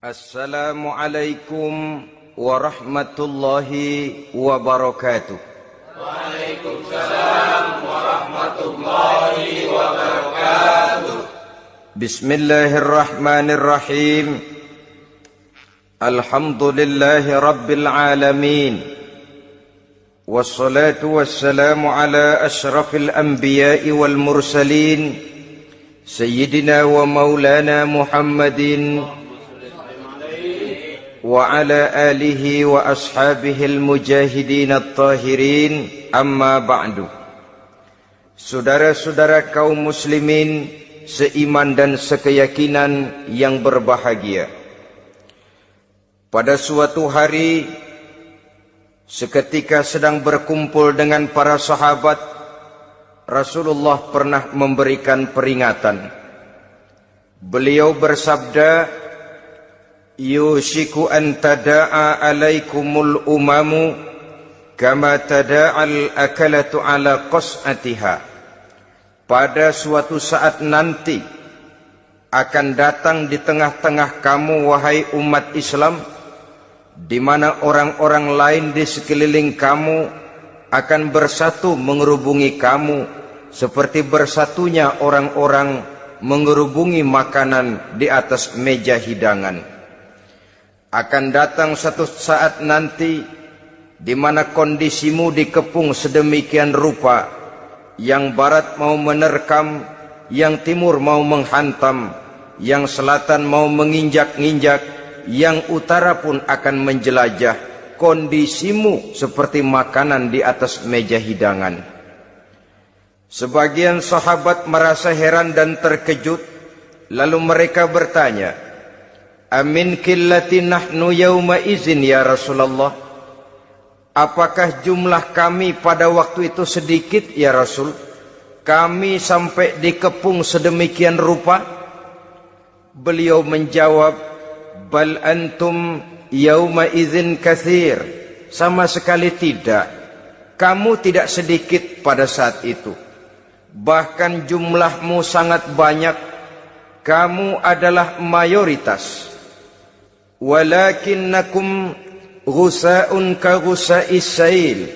Assalamualaikum warahmatullahi wabarakatuh. Waalaikumsalam warahmatullahi wabarakatuh. Bismillahirrahmanirrahim. Alhamdulillahi rabbil alamin. Wassalatu wassalamu ala ashrafil anbiya'i wal mursalin, Sayyidina wa maulana Muhammadin wa ala alihi wa ashabihil mujahidin at-tahirin, amma ba'du. Saudara-saudara kaum muslimin seiman dan sekeyakinan yang berbahagia, pada suatu hari seketika sedang berkumpul dengan para sahabat, Rasulullah pernah memberikan peringatan. Beliau bersabda, yushiku an tada'a alaikumul umamu kama tada'al akalatu ala qas'atiha. Pada suatu saat nanti akan datang di tengah-tengah kamu, wahai umat Islam, di mana orang-orang lain di sekeliling kamu akan bersatu mengerubungi kamu seperti bersatunya orang-orang mengerubungi makanan di atas meja hidangan. Akan datang satu saat nanti di mana kondisimu dikepung sedemikian rupa, yang barat mau menerkam, yang timur mau menghantam, yang selatan mau menginjak-injak, yang utara pun akan menjelajah. Kondisimu seperti makanan di atas meja hidangan. Sebagian sahabat merasa heran dan terkejut, lalu mereka bertanya, amin qillati nahnu yawma izin ya Rasulullah? Apakah jumlah kami pada waktu itu sedikit ya Rasul? Kami sampai dikepung sedemikian rupa? Beliau menjawab, bal antum yawma izin katsir. Sama sekali tidak. Kamu tidak sedikit pada saat itu. Bahkan jumlahmu sangat banyak. Kamu adalah mayoritas. Walakinnakum ghusa'un ka ghusa'is sail.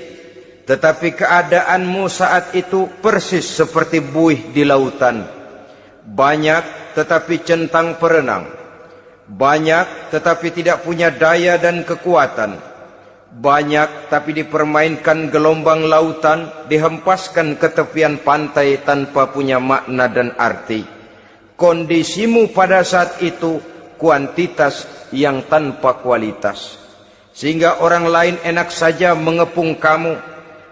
Tetapi keadaanmu saat itu persis seperti buih di lautan. Banyak tetapi centang perenang. Banyak tetapi tidak punya daya dan kekuatan. Banyak tapi dipermainkan gelombang lautan, dihempaskan ke tepian pantai tanpa punya makna dan arti. Kondisimu pada saat itu kuantitas yang tanpa kualitas, sehingga orang lain enak saja mengepung kamu.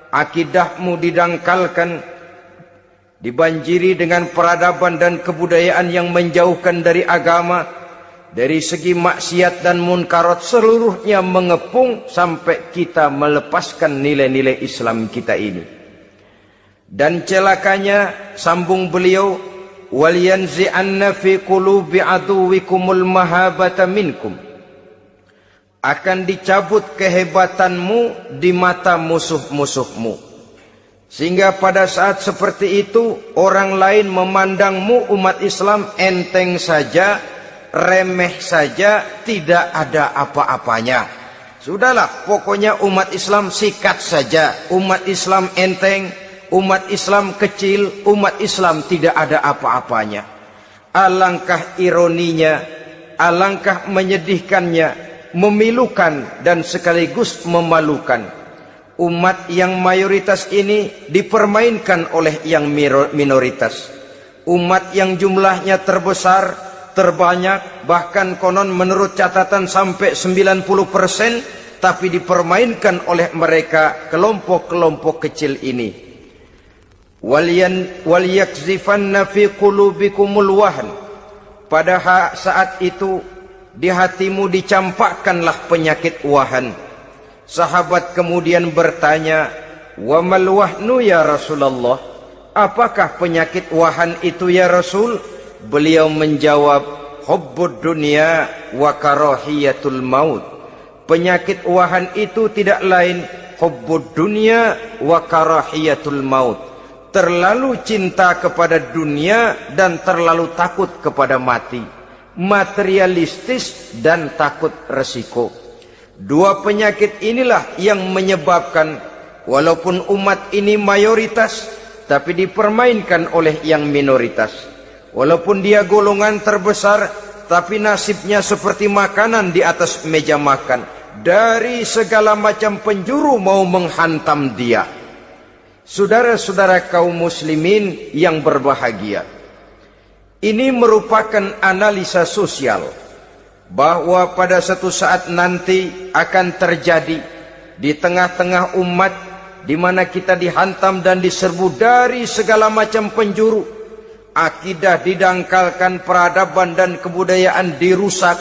Akidahmu didangkalkan, dibanjiri dengan peradaban dan kebudayaan yang menjauhkan dari agama. Dari segi maksiat dan munkarat seluruhnya mengepung sampai kita melepaskan nilai-nilai Islam kita ini. Dan celakanya, sambung beliau, wal yanzi'anna fi qulubi aduwikumul mahabata minkum. Akan dicabut kehebatanmu di mata musuh-musuhmu, sehingga pada saat seperti itu orang lain memandangmu umat Islam enteng saja, remeh saja, tidak ada apa-apanya. Sudahlah, pokoknya umat Islam sikat saja. Umat Islam enteng, umat Islam kecil, umat Islam tidak ada apa-apanya. Alangkah ironinya, alangkah menyedihkannya, memilukan dan sekaligus memalukan. Umat yang mayoritas ini dipermainkan oleh yang minoritas. Umat yang jumlahnya terbesar, terbanyak, bahkan konon menurut catatan sampai 90%, tapi dipermainkan oleh mereka, kelompok-kelompok kecil ini. Waliyakzifanna fi qulubikumul wahn. Pada saat itu di hatimu dicampakkanlah penyakit wahan. Sahabat kemudian bertanya, wa mal wahnu ya Rasulullah? Apakah penyakit wahan itu ya Rasul? Beliau menjawab, hubbud dunya wa karahiyatul maut. Penyakit wahan itu tidak lain hubbud dunya wa karahiyatul maut. Terlalu cinta kepada dunia dan terlalu takut kepada mati. materialistis dan takut resiko. Dua penyakit inilah yang menyebabkan walaupun umat ini mayoritas, tapi dipermainkan oleh yang minoritas. Walaupun dia golongan terbesar, tapi nasibnya seperti makanan di atas meja makan. Dari segala macam penjuru mau menghantam dia. Saudara-saudara kaum muslimin yang berbahagia, ini merupakan analisa sosial bahwa pada satu saat nanti akan terjadi di tengah-tengah umat di mana kita dihantam dan diserbu dari segala macam penjuru. Akidah didangkalkan, peradaban dan kebudayaan dirusak,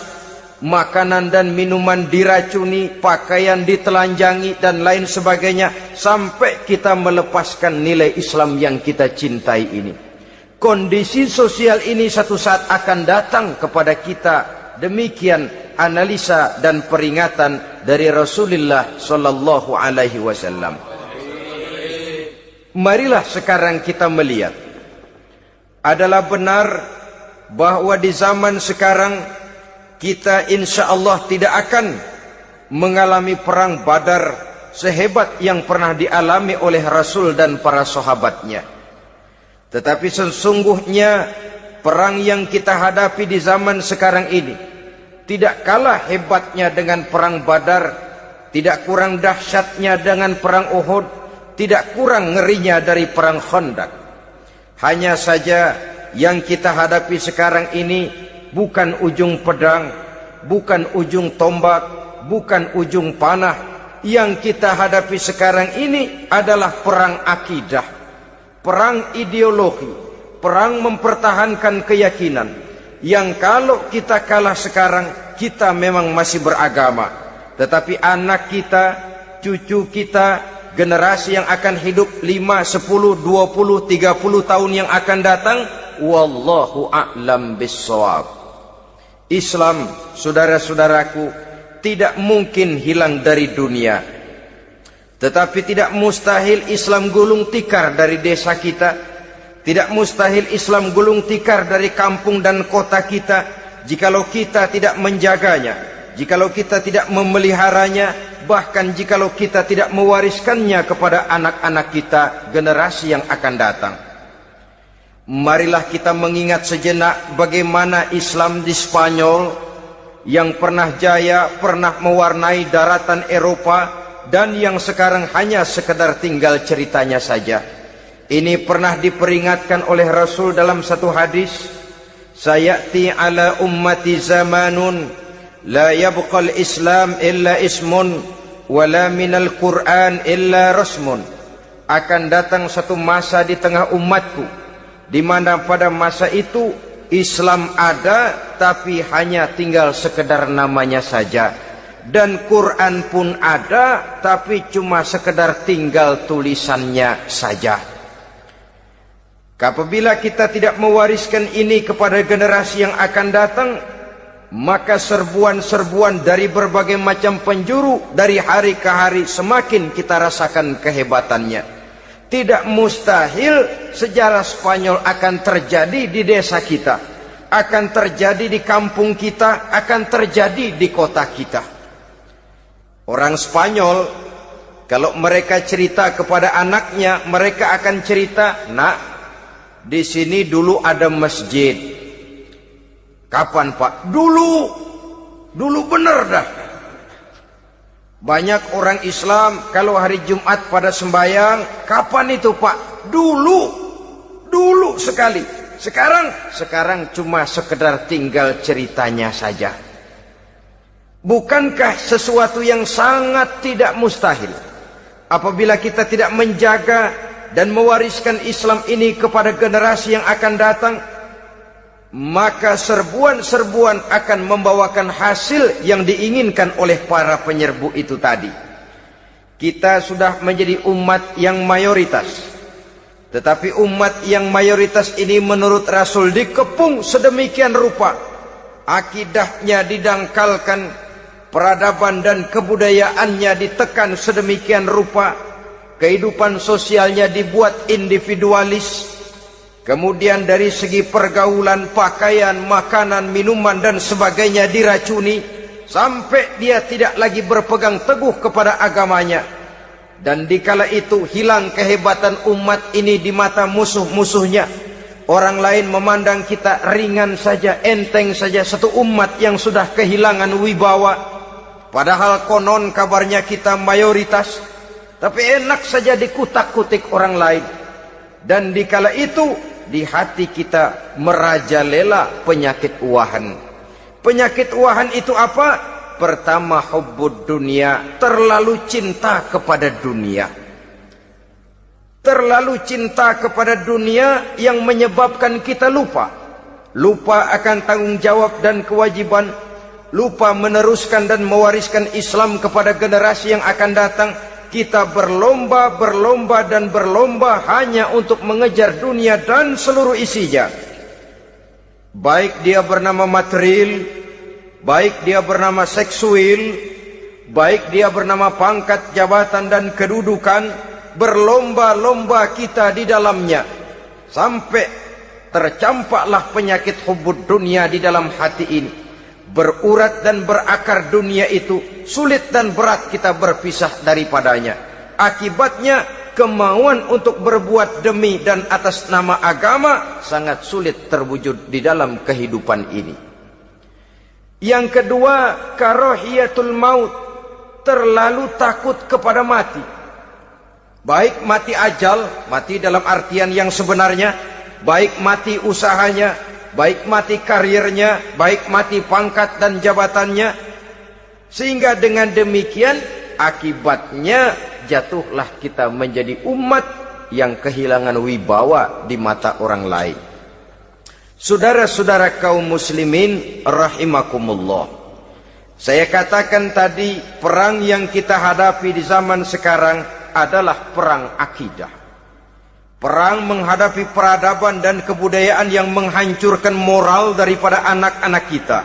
makanan dan minuman diracuni, pakaian ditelanjangi dan lain sebagainya, sampai kita melepaskan nilai Islam yang kita cintai ini. Kondisi sosial ini satu saat akan datang kepada kita. Demikian analisa dan peringatan dari Rasulullah sallallahu alaihi wasallam. Marilah sekarang kita melihat, adalah benar bahwa di zaman sekarang kita insya Allah tidak akan mengalami perang Badar sehebat yang pernah dialami oleh Rasul dan para sahabatnya. Tetapi sesungguhnya perang yang kita hadapi di zaman sekarang ini tidak kalah hebatnya dengan perang Badar, tidak kurang dahsyatnya dengan perang Uhud, tidak kurang ngerinya dari perang Khandaq. Hanya saja yang kita hadapi sekarang ini bukan ujung pedang, bukan ujung tombak, bukan ujung panah. Yang kita hadapi sekarang ini adalah perang akidah, perang ideologi, perang mempertahankan keyakinan. Yang kalau kita kalah sekarang, kita memang masih beragama. Tetapi anak kita, cucu kita, generasi yang akan hidup 5, 10, 20, 30 tahun yang akan datang, wallahu a'lam bissawab. Islam, saudara-saudaraku, tidak mungkin hilang dari dunia. Tetapi tidak mustahil Islam gulung tikar dari desa kita. Tidak mustahil Islam gulung tikar dari kampung dan kota kita, jikalau kita tidak menjaganya, jikalau kita tidak memeliharanya, bahkan jikalau kita tidak mewariskannya kepada anak-anak kita, generasi yang akan datang. Marilah kita mengingat sejenak bagaimana Islam di Spanyol yang pernah jaya, pernah mewarnai daratan Eropa, dan yang sekarang hanya sekedar tinggal ceritanya saja. Ini pernah diperingatkan oleh Rasul dalam satu hadis, sayati ala ummati zamanun la yabqal Islam illa ismun wala minal Quran illa rasmun. Akan datang satu masa di tengah umatku di mana pada masa itu Islam ada tapi hanya tinggal sekedar namanya saja, dan Quran pun ada tapi cuma sekedar tinggal tulisannya saja. Apabila kita tidak mewariskan ini kepada generasi yang akan datang, maka serbuan-serbuan dari berbagai macam penjuru dari hari ke hari semakin kita rasakan kehebatannya. Tidak mustahil sejarah Spanyol akan terjadi di desa kita, akan terjadi di kampung kita, akan terjadi di kota kita. Orang Spanyol kalau mereka cerita kepada anaknya, mereka akan cerita, "Nak, di sini dulu ada masjid." Kapan, Pak? Dulu bener dah. Banyak orang Islam kalau hari Jumat pada sembahyang, kapan itu, Pak? Dulu sekali. Sekarang cuma sekedar tinggal ceritanya saja. Bukankah sesuatu yang sangat tidak mustahil apabila kita tidak menjaga dan mewariskan Islam ini kepada generasi yang akan datang? Maka serbuan-serbuan akan membawakan hasil yang diinginkan oleh para penyerbu itu tadi. Kita sudah menjadi umat yang mayoritas, tetapi umat yang mayoritas ini menurut Rasul dikepung sedemikian rupa, akidahnya didangkalkan, peradaban dan kebudayaannya ditekan sedemikian rupa, kehidupan sosialnya dibuat individualis, Kemudian dari segi pergaulan, pakaian, makanan, minuman dan sebagainya diracuni, sampai dia tidak lagi berpegang teguh kepada agamanya. Dan dikala itu hilang kehebatan umat ini di mata musuh-musuhnya. Orang lain memandang kita ringan saja, enteng saja, satu umat yang sudah kehilangan wibawa. Padahal konon kabarnya kita mayoritas, tapi enak saja dikutak-kutik orang lain. Dan dikala itu di hati kita merajalela penyakit uahan. Penyakit uahan itu apa? Pertama, hubbud dunia, terlalu cinta kepada dunia. Terlalu cinta kepada dunia yang menyebabkan kita lupa akan tanggung jawab dan kewajiban, lupa meneruskan dan mewariskan Islam kepada generasi yang akan datang. Kita berlomba hanya untuk mengejar dunia dan seluruh isinya. Baik dia bernama material, baik dia bernama seksual, baik dia bernama pangkat, jabatan dan kedudukan, berlomba-lomba kita di dalamnya. Sampai tercampaklah penyakit hubbud dunia di dalam hati ini. Berurat dan berakar dunia itu, sulit dan berat kita berpisah daripadanya. Akibatnya kemauan untuk berbuat demi dan atas nama agama sangat sulit terwujud di dalam kehidupan ini. Yang kedua, karahiyatul maut, terlalu takut kepada mati. Baik mati ajal, mati dalam artian yang sebenarnya, baik mati usahanya, baik mati karirnya, baik mati pangkat dan jabatannya. Sehingga dengan demikian akibatnya jatuhlah kita menjadi umat yang kehilangan wibawa di mata orang lain. Saudara-saudara kaum muslimin rahimakumullah, saya katakan tadi, perang yang kita hadapi di zaman sekarang adalah perang akidah. Perang menghadapi peradaban dan kebudayaan yang menghancurkan moral daripada anak-anak kita.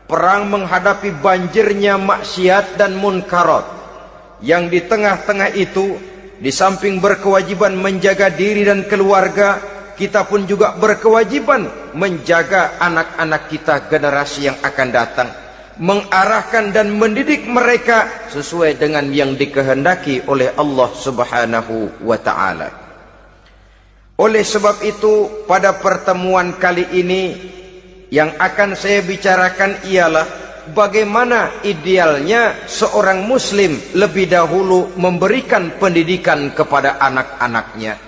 Perang menghadapi banjirnya maksiat dan munkarat. Yang di tengah-tengah itu, di samping berkewajiban menjaga diri dan keluarga, kita pun juga berkewajiban menjaga anak-anak kita, generasi yang akan datang. Mengarahkan dan mendidik mereka sesuai dengan yang dikehendaki oleh Allah Subhanahu wa ta'ala. Oleh sebab itu, pada pertemuan kali ini yang akan saya bicarakan ialah bagaimana idealnya seorang muslim lebih dahulu memberikan pendidikan kepada anak-anaknya.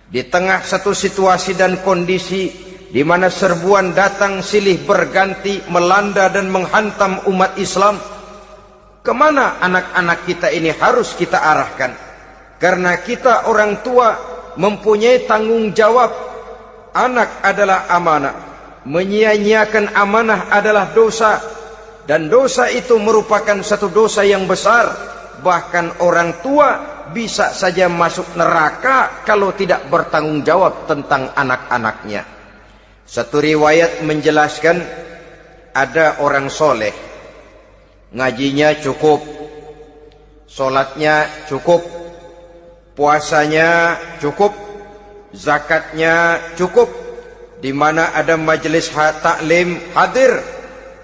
Di tengah satu situasi dan kondisi di mana serbuan datang silih berganti melanda dan menghantam umat Islam, kemana anak-anak kita ini harus kita arahkan? Karena kita orang tua mempunyai tanggung jawab. Anak adalah amanah, menyia-nyiakan amanah adalah dosa, dan dosa itu merupakan satu dosa yang besar. Bahkan orang tua bisa saja masuk neraka kalau tidak bertanggung jawab tentang anak-anaknya. Satu riwayat menjelaskan, ada orang soleh, ngajinya cukup, sholatnya cukup, puasanya cukup, zakatnya cukup, di mana ada majelis taklim hadir,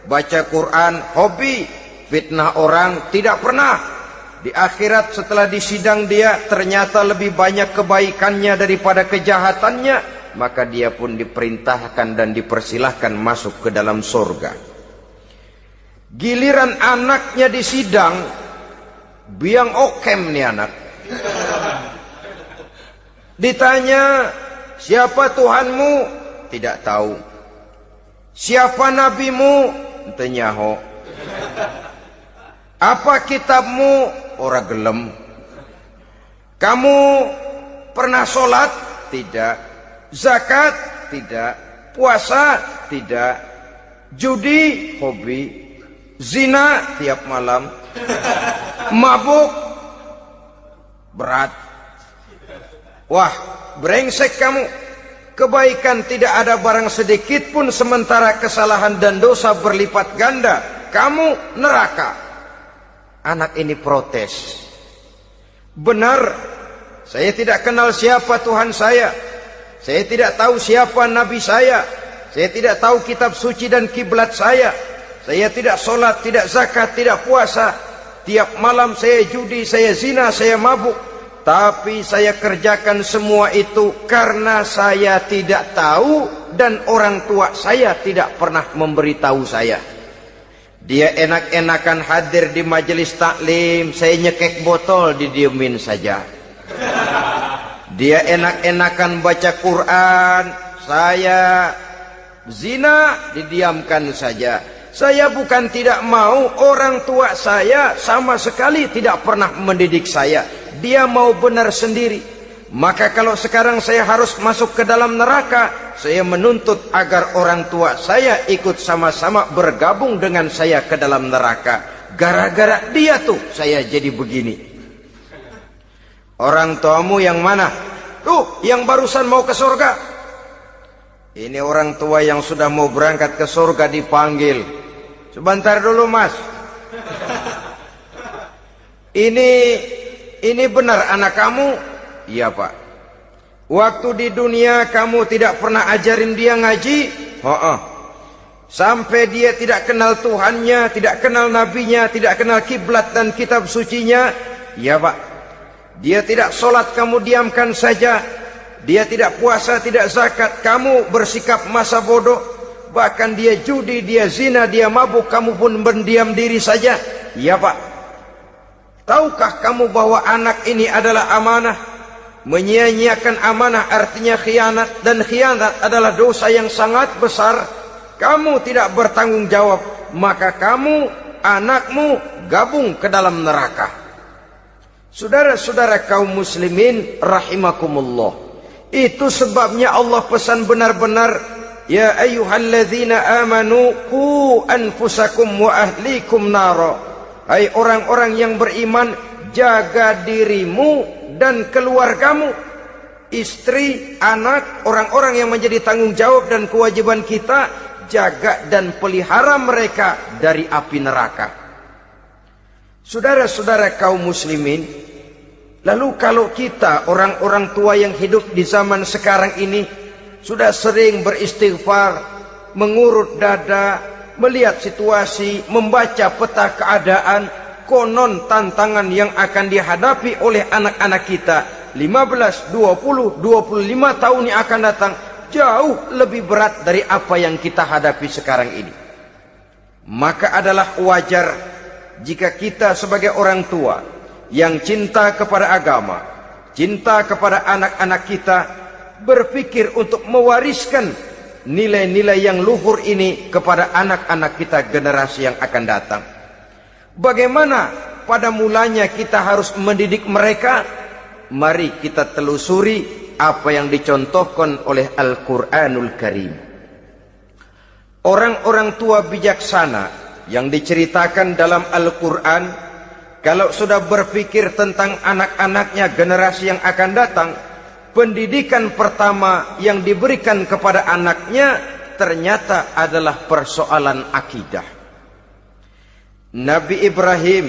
baca Quran hobi, fitnah orang tidak pernah. Di akhirat setelah disidang dia ternyata lebih banyak kebaikannya daripada kejahatannya, maka dia pun diperintahkan dan dipersilahkan masuk ke dalam surga. Giliran anaknya disidang, biang okem nih anak. Ditanya, siapa Tuhanmu? Tidak tahu. Siapa nabimu? Ente nyaho. Apa kitabmu? Ora gelem. Kamu pernah sholat? Tidak. Zakat? Tidak. Puasa? Tidak. Judi? Hobi. Zina? Tiap malam. Mabuk? Berat. Wah, brengsek kamu. Kebaikan tidak ada barang sedikit pun, sementara kesalahan dan dosa berlipat ganda. Kamu neraka. Anak ini protes. Benar, saya tidak kenal siapa Tuhan saya. Saya tidak tahu siapa nabi saya. Saya tidak tahu kitab suci dan kiblat saya. Saya tidak sholat, tidak zakat, tidak puasa. Tiap malam saya judi, saya zina, saya mabuk. Tapi saya kerjakan semua itu karena saya tidak tahu dan orang tua saya tidak pernah memberitahu saya. Dia enak-enakan hadir di majelis taklim, saya nyekek botol, didiemin saja. Dia enak-enakan baca Quran, saya zina, didiamkan saja. Saya bukan tidak mau, orang tua saya sama sekali tidak pernah mendidik saya. Dia mau benar sendiri. Maka kalau sekarang saya harus masuk ke dalam neraka, saya menuntut agar orang tua saya ikut sama-sama bergabung dengan saya ke dalam neraka. Gara-gara dia tuh saya jadi begini. Orang tuamu yang mana? Tuh, yang barusan mau ke surga. Ini orang tua yang sudah mau berangkat ke surga dipanggil. Sebentar dulu, Mas. Ini benar anak kamu? Iya, Pak. Waktu di dunia kamu tidak pernah ajarin dia ngaji? Sampai dia tidak kenal Tuhannya, tidak kenal nabinya, tidak kenal kiblat dan kitab sucinya? Iya, Pak. Dia tidak sholat, kamu diamkan saja. Dia tidak puasa, tidak zakat, kamu bersikap masa bodoh. Bahkan dia judi, dia zina, dia mabuk, kamu pun berdiam diri saja. Iya, Pak. Tahukah kamu bahwa anak ini adalah amanah? Menyia-nyiakan amanah artinya khianat, dan khianat adalah dosa yang sangat besar. Kamu tidak bertanggung jawab, maka kamu, anakmu gabung ke dalam neraka. Saudara-saudara kaum muslimin rahimakumullah. Itu sebabnya Allah pesan benar-benar, ya ayyuhalladzina amanu qu anfusakum wa ahlikum nara. Hai orang-orang yang beriman, jaga dirimu dan keluargamu, istri, anak, orang-orang yang menjadi tanggung jawab dan kewajiban kita, jaga dan pelihara mereka dari api neraka. Saudara-saudara kaum muslimin, lalu kalau kita orang-orang tua yang hidup di zaman sekarang ini sudah sering beristighfar, mengurut dada, melihat situasi, membaca peta keadaan, konon tantangan yang akan dihadapi oleh anak-anak kita 15, 20, 25 tahun yang akan datang jauh lebih berat dari apa yang kita hadapi sekarang ini. Maka adalah wajar jika kita sebagai orang tua yang cinta kepada agama, cinta kepada anak-anak kita, berpikir untuk mewariskan nilai-nilai yang luhur ini kepada anak-anak kita generasi yang akan datang. Bagaimana pada mulanya kita harus mendidik mereka? Mari kita telusuri apa yang dicontohkan oleh Al-Quranul Karim. Orang-orang tua bijaksana yang diceritakan dalam Al-Quran, kalau sudah berpikir tentang anak-anaknya generasi yang akan datang, pendidikan pertama yang diberikan kepada anaknya ternyata adalah persoalan akidah. Nabi Ibrahim,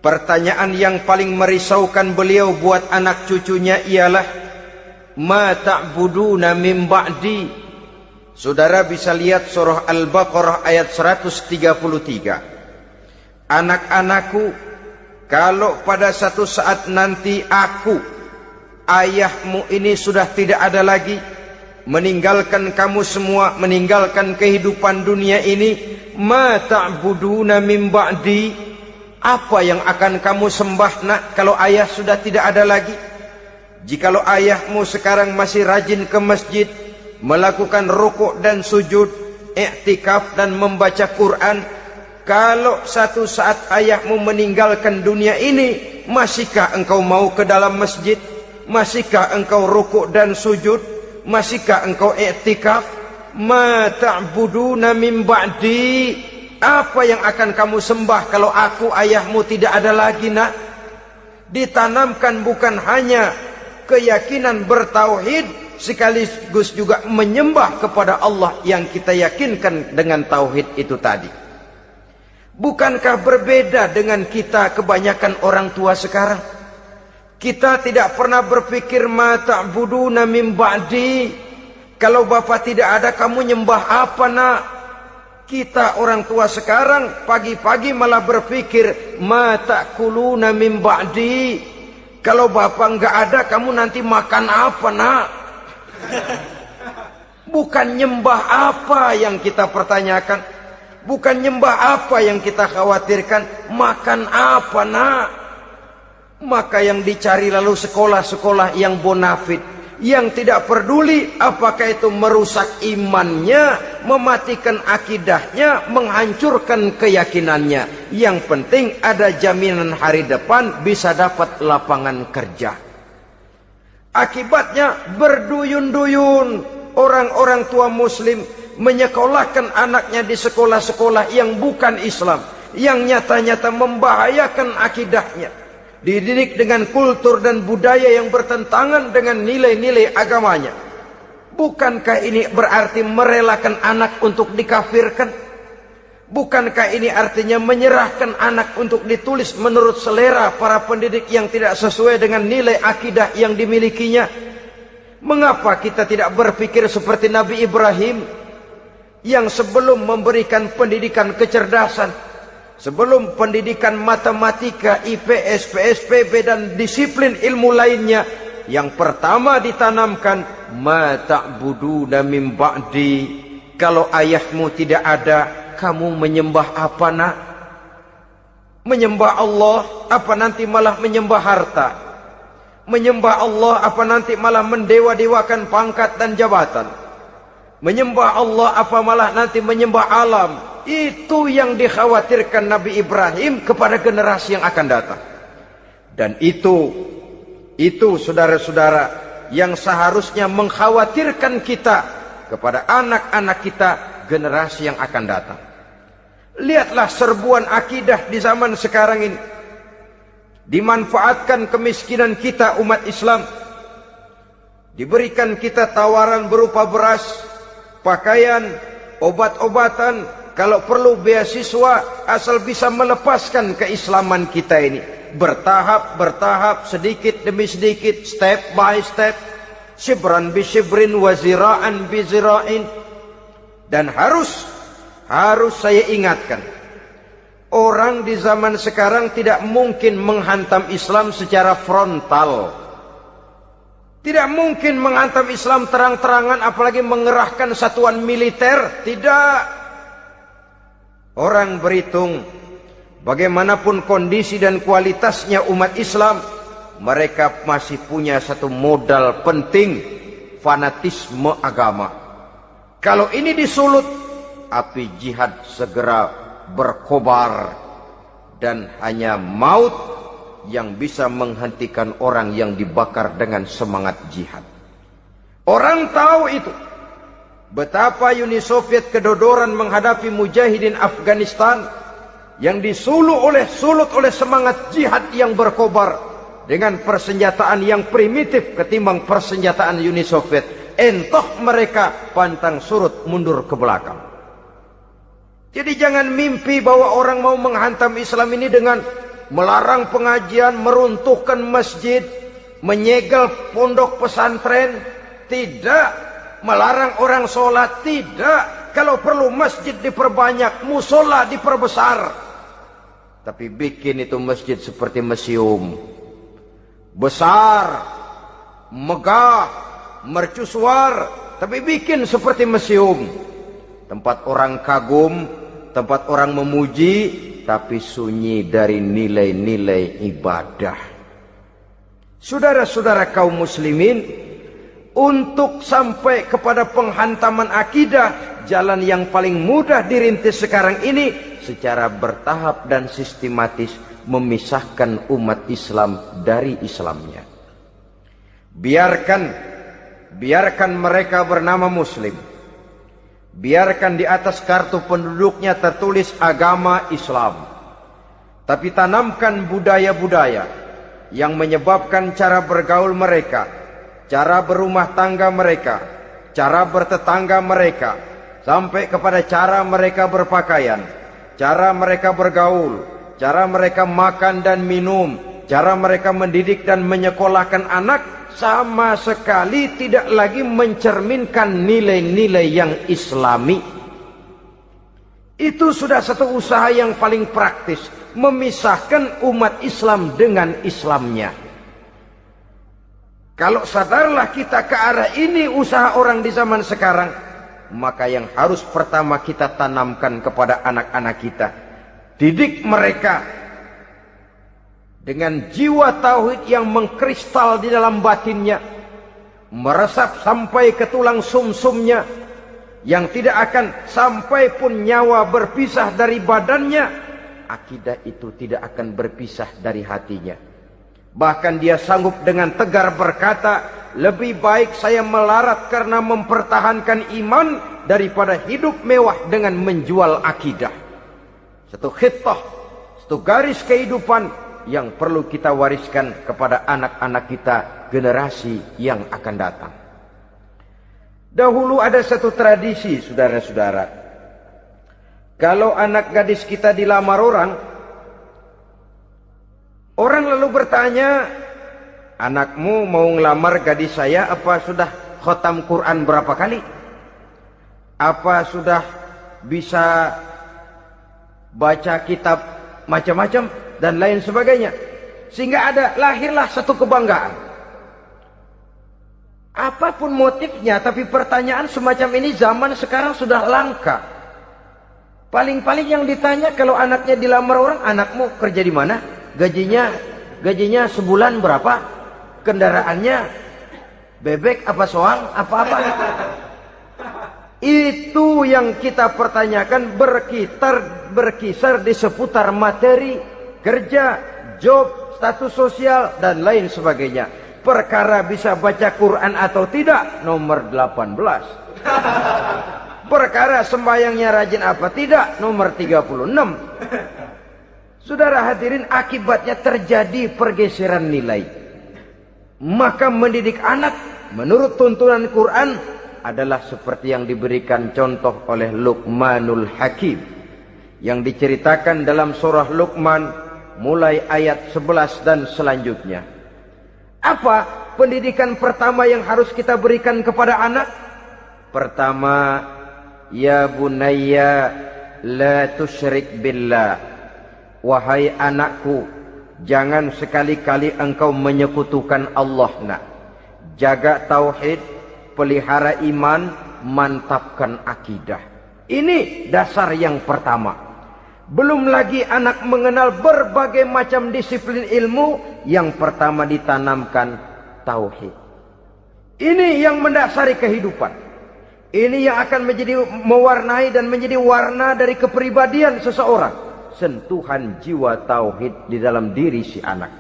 pertanyaan yang paling merisaukan beliau buat anak cucunya ialah, ma ta'buduna min ba'di. Saudara bisa lihat surah Al-Baqarah ayat 133. Anak-anakku, kalau pada satu saat nanti aku, ayahmu ini sudah tidak ada lagi, meninggalkan kamu semua, meninggalkan kehidupan dunia ini, ma ta'buduna min ba'di, apa yang akan kamu sembah nak kalau ayah sudah tidak ada lagi? Jikalau ayahmu sekarang masih rajin ke masjid, melakukan rukuk dan sujud, i'tikaf dan membaca Quran, kalau satu saat ayahmu meninggalkan dunia ini, masihkah engkau mau ke dalam masjid? Masihkah engkau rukuk dan sujud? Masihkah engkau i'tikaf? Ma ta'buduna min ba'di, apa yang akan kamu sembah kalau aku ayahmu tidak ada lagi nak? Ditanamkan bukan hanya keyakinan bertauhid, sekaligus juga menyembah kepada Allah yang kita yakinkan dengan tauhid itu tadi. Bukankah berbeda dengan kita kebanyakan orang tua sekarang? Kita tidak pernah berpikir ma ta'buduna min ba'di. Kalau bapak tidak ada, kamu nyembah apa nak? Kita orang tua sekarang pagi-pagi malah berpikir ma ta'kuluna min ba'di. Kalau bapak enggak ada, kamu nanti makan apa nak? Bukan nyembah apa yang kita pertanyakan, bukan nyembah apa yang kita khawatirkan, makan apa nak? Maka yang dicari lalu sekolah-sekolah yang bonafit, yang tidak peduli apakah itu merusak imannya, mematikan akidahnya, menghancurkan keyakinannya. Yang penting ada jaminan hari depan bisa dapat lapangan kerja. Akibatnya berduyun-duyun orang-orang tua muslim menyekolahkan anaknya di sekolah-sekolah yang bukan Islam, yang nyata-nyata membahayakan akidahnya. Dididik dengan kultur dan budaya yang bertentangan dengan nilai-nilai agamanya. Bukankah ini berarti merelakan anak untuk dikafirkan? Bukankah ini artinya menyerahkan anak untuk ditulis menurut selera para pendidik yang tidak sesuai dengan nilai akidah yang dimilikinya? Mengapa kita tidak berpikir seperti Nabi Ibrahim yang sebelum memberikan pendidikan kecerdasan, sebelum pendidikan matematika, IPS, PSPB dan disiplin ilmu lainnya, yang pertama ditanamkan ma ta'buduna min ba'di. Kalau ayahmu tidak ada, kamu menyembah apa nak? Menyembah Allah apa nanti malah menyembah harta? Menyembah Allah apa nanti malah mendewa-dewakan pangkat dan jabatan? Menyembah Allah apa malah nanti menyembah alam? Itu yang dikhawatirkan Nabi Ibrahim kepada generasi yang akan datang. Dan itu saudara-saudara yang seharusnya mengkhawatirkan kita kepada anak-anak kita, generasi yang akan datang. Lihatlah serbuan akidah di zaman sekarang ini. Dimanfaatkan kemiskinan kita umat Islam. Diberikan kita tawaran berupa beras, pakaian, obat-obatan, kalau perlu beasiswa, asal bisa melepaskan keislaman kita ini. Bertahap, sedikit demi sedikit, step by step, shibran bi shibrin wa zira'an bi zira'in. Dan harus saya ingatkan, orang di zaman sekarang tidak mungkin menghantam Islam secara frontal. Tidak mungkin menghantam Islam terang-terangan, apalagi mengerahkan satuan militer. Tidak. Orang berhitung bagaimanapun kondisi dan kualitasnya umat Islam, mereka masih punya satu modal penting, fanatisme agama. Kalau ini disulut, api jihad segera berkobar, dan hanya maut yang bisa menghentikan orang yang dibakar dengan semangat jihad. Orang tahu itu. Betapa Uni Soviet kedodoran menghadapi mujahidin Afghanistan yang disulut oleh semangat jihad yang berkobar dengan persenjataan yang primitif ketimbang persenjataan Uni Soviet. Entah mereka pantang surut mundur ke belakang. Jadi jangan mimpi bahwa orang mau menghantam Islam ini dengan melarang pengajian, meruntuhkan masjid, menyegel pondok pesantren. Tidak. Melarang orang sholat. Tidak. Kalau perlu masjid diperbanyak, musola diperbesar. Tapi bikin itu masjid seperti museum. Besar, megah, mercusuar, tapi bikin seperti museum. Tempat orang kagum, tempat orang memuji, tapi sunyi dari nilai-nilai ibadah. Saudara-saudara kaum muslimin, untuk sampai kepada penghantaman akidah, jalan yang paling mudah dirintis sekarang ini secara bertahap dan sistematis, memisahkan umat Islam dari Islamnya. Biarkan mereka bernama Muslim. Biarkan di atas kartu penduduknya tertulis agama Islam. Tapi tanamkan budaya-budaya yang menyebabkan cara bergaul mereka, cara berumah tangga mereka, cara bertetangga mereka, sampai kepada cara mereka berpakaian, cara mereka bergaul, cara mereka makan dan minum, cara mereka mendidik dan menyekolahkan anak sama sekali tidak lagi mencerminkan nilai-nilai yang islami. Itu sudah satu usaha yang paling praktis, memisahkan umat Islam dengan Islamnya. Kalau sadarlah kita ke arah ini usaha orang di zaman sekarang, maka yang harus pertama kita tanamkan kepada anak-anak kita, didik mereka dengan jiwa tauhid yang mengkristal di dalam batinnya, meresap sampai ke tulang sumsumnya, yang tidak akan sampai pun nyawa berpisah dari badannya, akidah itu tidak akan berpisah dari hatinya. Bahkan dia sanggup dengan tegar berkata, lebih baik saya melarat karena mempertahankan iman daripada hidup mewah dengan menjual akidah. Satu khittah, satu garis kehidupan yang perlu kita wariskan kepada anak-anak kita, generasi yang akan datang. Dahulu ada satu tradisi, saudara-saudara. Kalau anak gadis kita dilamar orang, orang lalu bertanya, anakmu mau ngelamar gadis saya, apa sudah khatam Quran berapa kali? Apa sudah bisa baca kitab macam-macam dan lain sebagainya? Sehingga lahirlah satu kebanggaan. Apapun motifnya, tapi pertanyaan semacam ini zaman sekarang sudah langka. Paling-paling yang ditanya kalau anaknya dilamar orang, anakmu kerja di mana? Gajinya sebulan berapa? Kendaraannya bebek apa soang apa-apa? Itu yang kita pertanyakan, berkisar di seputar materi, kerja, job, status sosial dan lain sebagainya. Perkara bisa baca Quran atau tidak, nomor 18. Perkara sembahyangnya rajin apa tidak, nomor 36. Saudara hadirin, akibatnya terjadi pergeseran nilai. Maka mendidik anak menurut tuntunan Quran adalah seperti yang diberikan contoh oleh Luqmanul Hakim, yang diceritakan dalam surah Luqman mulai ayat 11 dan selanjutnya. Apa pendidikan pertama yang harus kita berikan kepada anak? Pertama, ya bunayya la tusyrik billah. Wahai anakku, jangan sekali-kali engkau menyekutukan Allah nak. Jaga tauhid, pelihara iman, mantapkan akidah. Ini dasar yang pertama. Belum lagi anak mengenal berbagai macam disiplin ilmu, yang pertama ditanamkan tauhid. Ini yang mendasari kehidupan. Ini yang akan mewarnai dan menjadi warna dari kepribadian seseorang. Sentuhan jiwa tauhid di dalam diri si anak.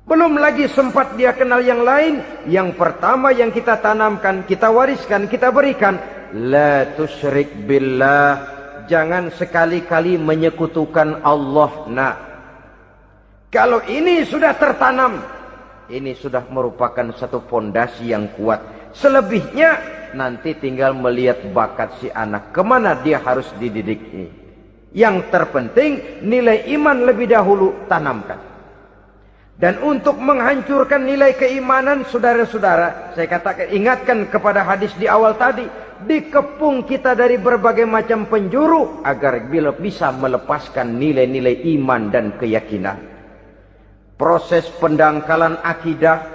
Belum lagi sempat dia kenal yang lain. Yang pertama yang kita tanamkan, kita wariskan, kita berikan, la tusyrik billah. Jangan sekali-kali menyekutukan Allah nak. Kalau ini sudah tertanam, ini sudah merupakan satu fondasi yang kuat. Selebihnya nanti tinggal melihat bakat si anak, kemana dia harus dididik ini. Yang terpenting nilai iman lebih dahulu tanamkan. Dan untuk menghancurkan nilai keimanan, saudara-saudara, saya katakan, ingatkan kepada hadis di awal tadi, dikepung kita dari berbagai macam penjuru agar bisa melepaskan nilai-nilai iman dan keyakinan. Proses pendangkalan akidah,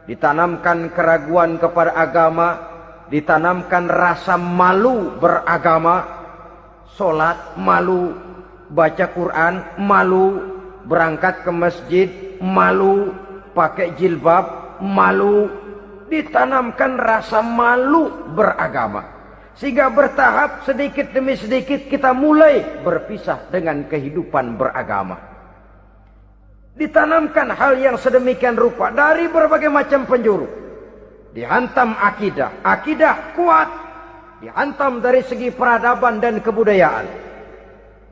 ditanamkan keraguan kepada agama, ditanamkan rasa malu beragama, sholat malu, baca Quran malu, berangkat ke masjid malu, pakai jilbab malu. Ditanamkan rasa malu beragama, sehingga bertahap sedikit demi sedikit kita mulai berpisah dengan kehidupan beragama. Ditanamkan hal yang sedemikian rupa dari berbagai macam penjuru. Dihantam akidah, akidah kuat, dihantam dari segi peradaban dan kebudayaan.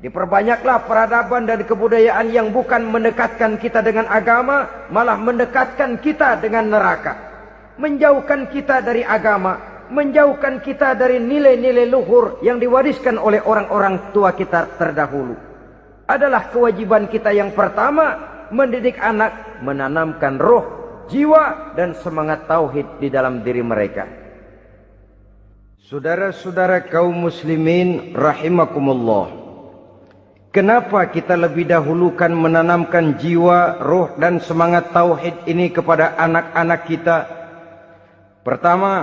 Diperbanyaklah peradaban dan kebudayaan yang bukan mendekatkan kita dengan agama, malah mendekatkan kita dengan neraka. Menjauhkan kita dari agama, menjauhkan kita dari nilai-nilai luhur yang diwariskan oleh orang-orang tua kita terdahulu. Adalah kewajiban kita yang pertama mendidik anak, menanamkan roh, jiwa dan semangat tauhid di dalam diri mereka. Saudara-saudara kaum muslimin rahimakumullah, kenapa kita lebih dahulukan menanamkan jiwa, roh dan semangat tauhid ini kepada anak-anak kita? Pertama,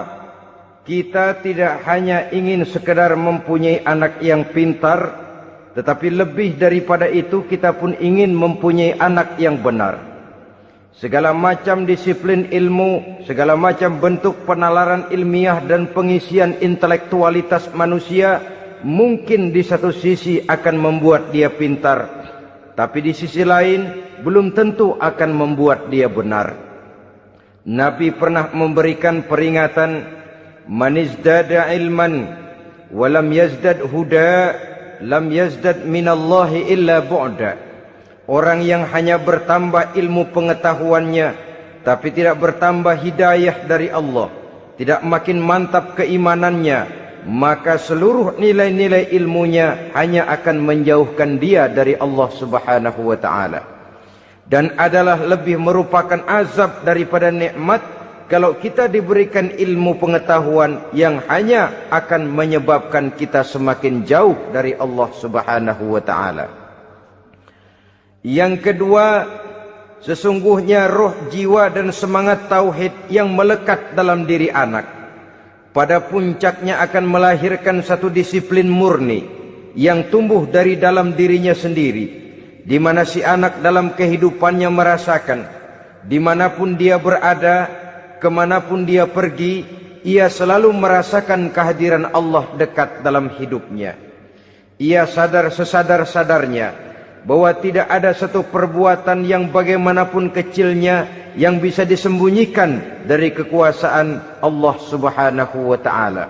kita tidak hanya ingin sekedar mempunyai anak yang pintar, tetapi lebih daripada itu kita pun ingin mempunyai anak yang benar. Segala macam disiplin ilmu, segala macam bentuk penalaran ilmiah dan pengisian intelektualitas manusia mungkin di satu sisi akan membuat dia pintar, tapi di sisi lain belum tentu akan membuat dia benar. Nabi pernah memberikan peringatan, man izdada ilman walam yazdad huda lam yazdad minallahi illa bu'da. Orang yang hanya bertambah ilmu pengetahuannya tapi tidak bertambah hidayah dari Allah, tidak makin mantap keimanannya, maka seluruh nilai-nilai ilmunya hanya akan menjauhkan dia dari Allah Subhanahu wa taala. Dan adalah lebih merupakan azab daripada nikmat kalau kita diberikan ilmu pengetahuan yang hanya akan menyebabkan kita semakin jauh dari Allah Subhanahu wa taala. Yang kedua, sesungguhnya roh, jiwa dan semangat tauhid yang melekat dalam diri anak pada puncaknya akan melahirkan satu disiplin murni yang tumbuh dari dalam dirinya sendiri, di mana si anak dalam kehidupannya merasakan dimanapun dia berada, kemanapun dia pergi, ia selalu merasakan kehadiran Allah dekat dalam hidupnya. Ia sadar sesadar-sadarnya bahwa tidak ada satu perbuatan yang bagaimanapun kecilnya yang bisa disembunyikan dari kekuasaan Allah Subhanahu wa taala.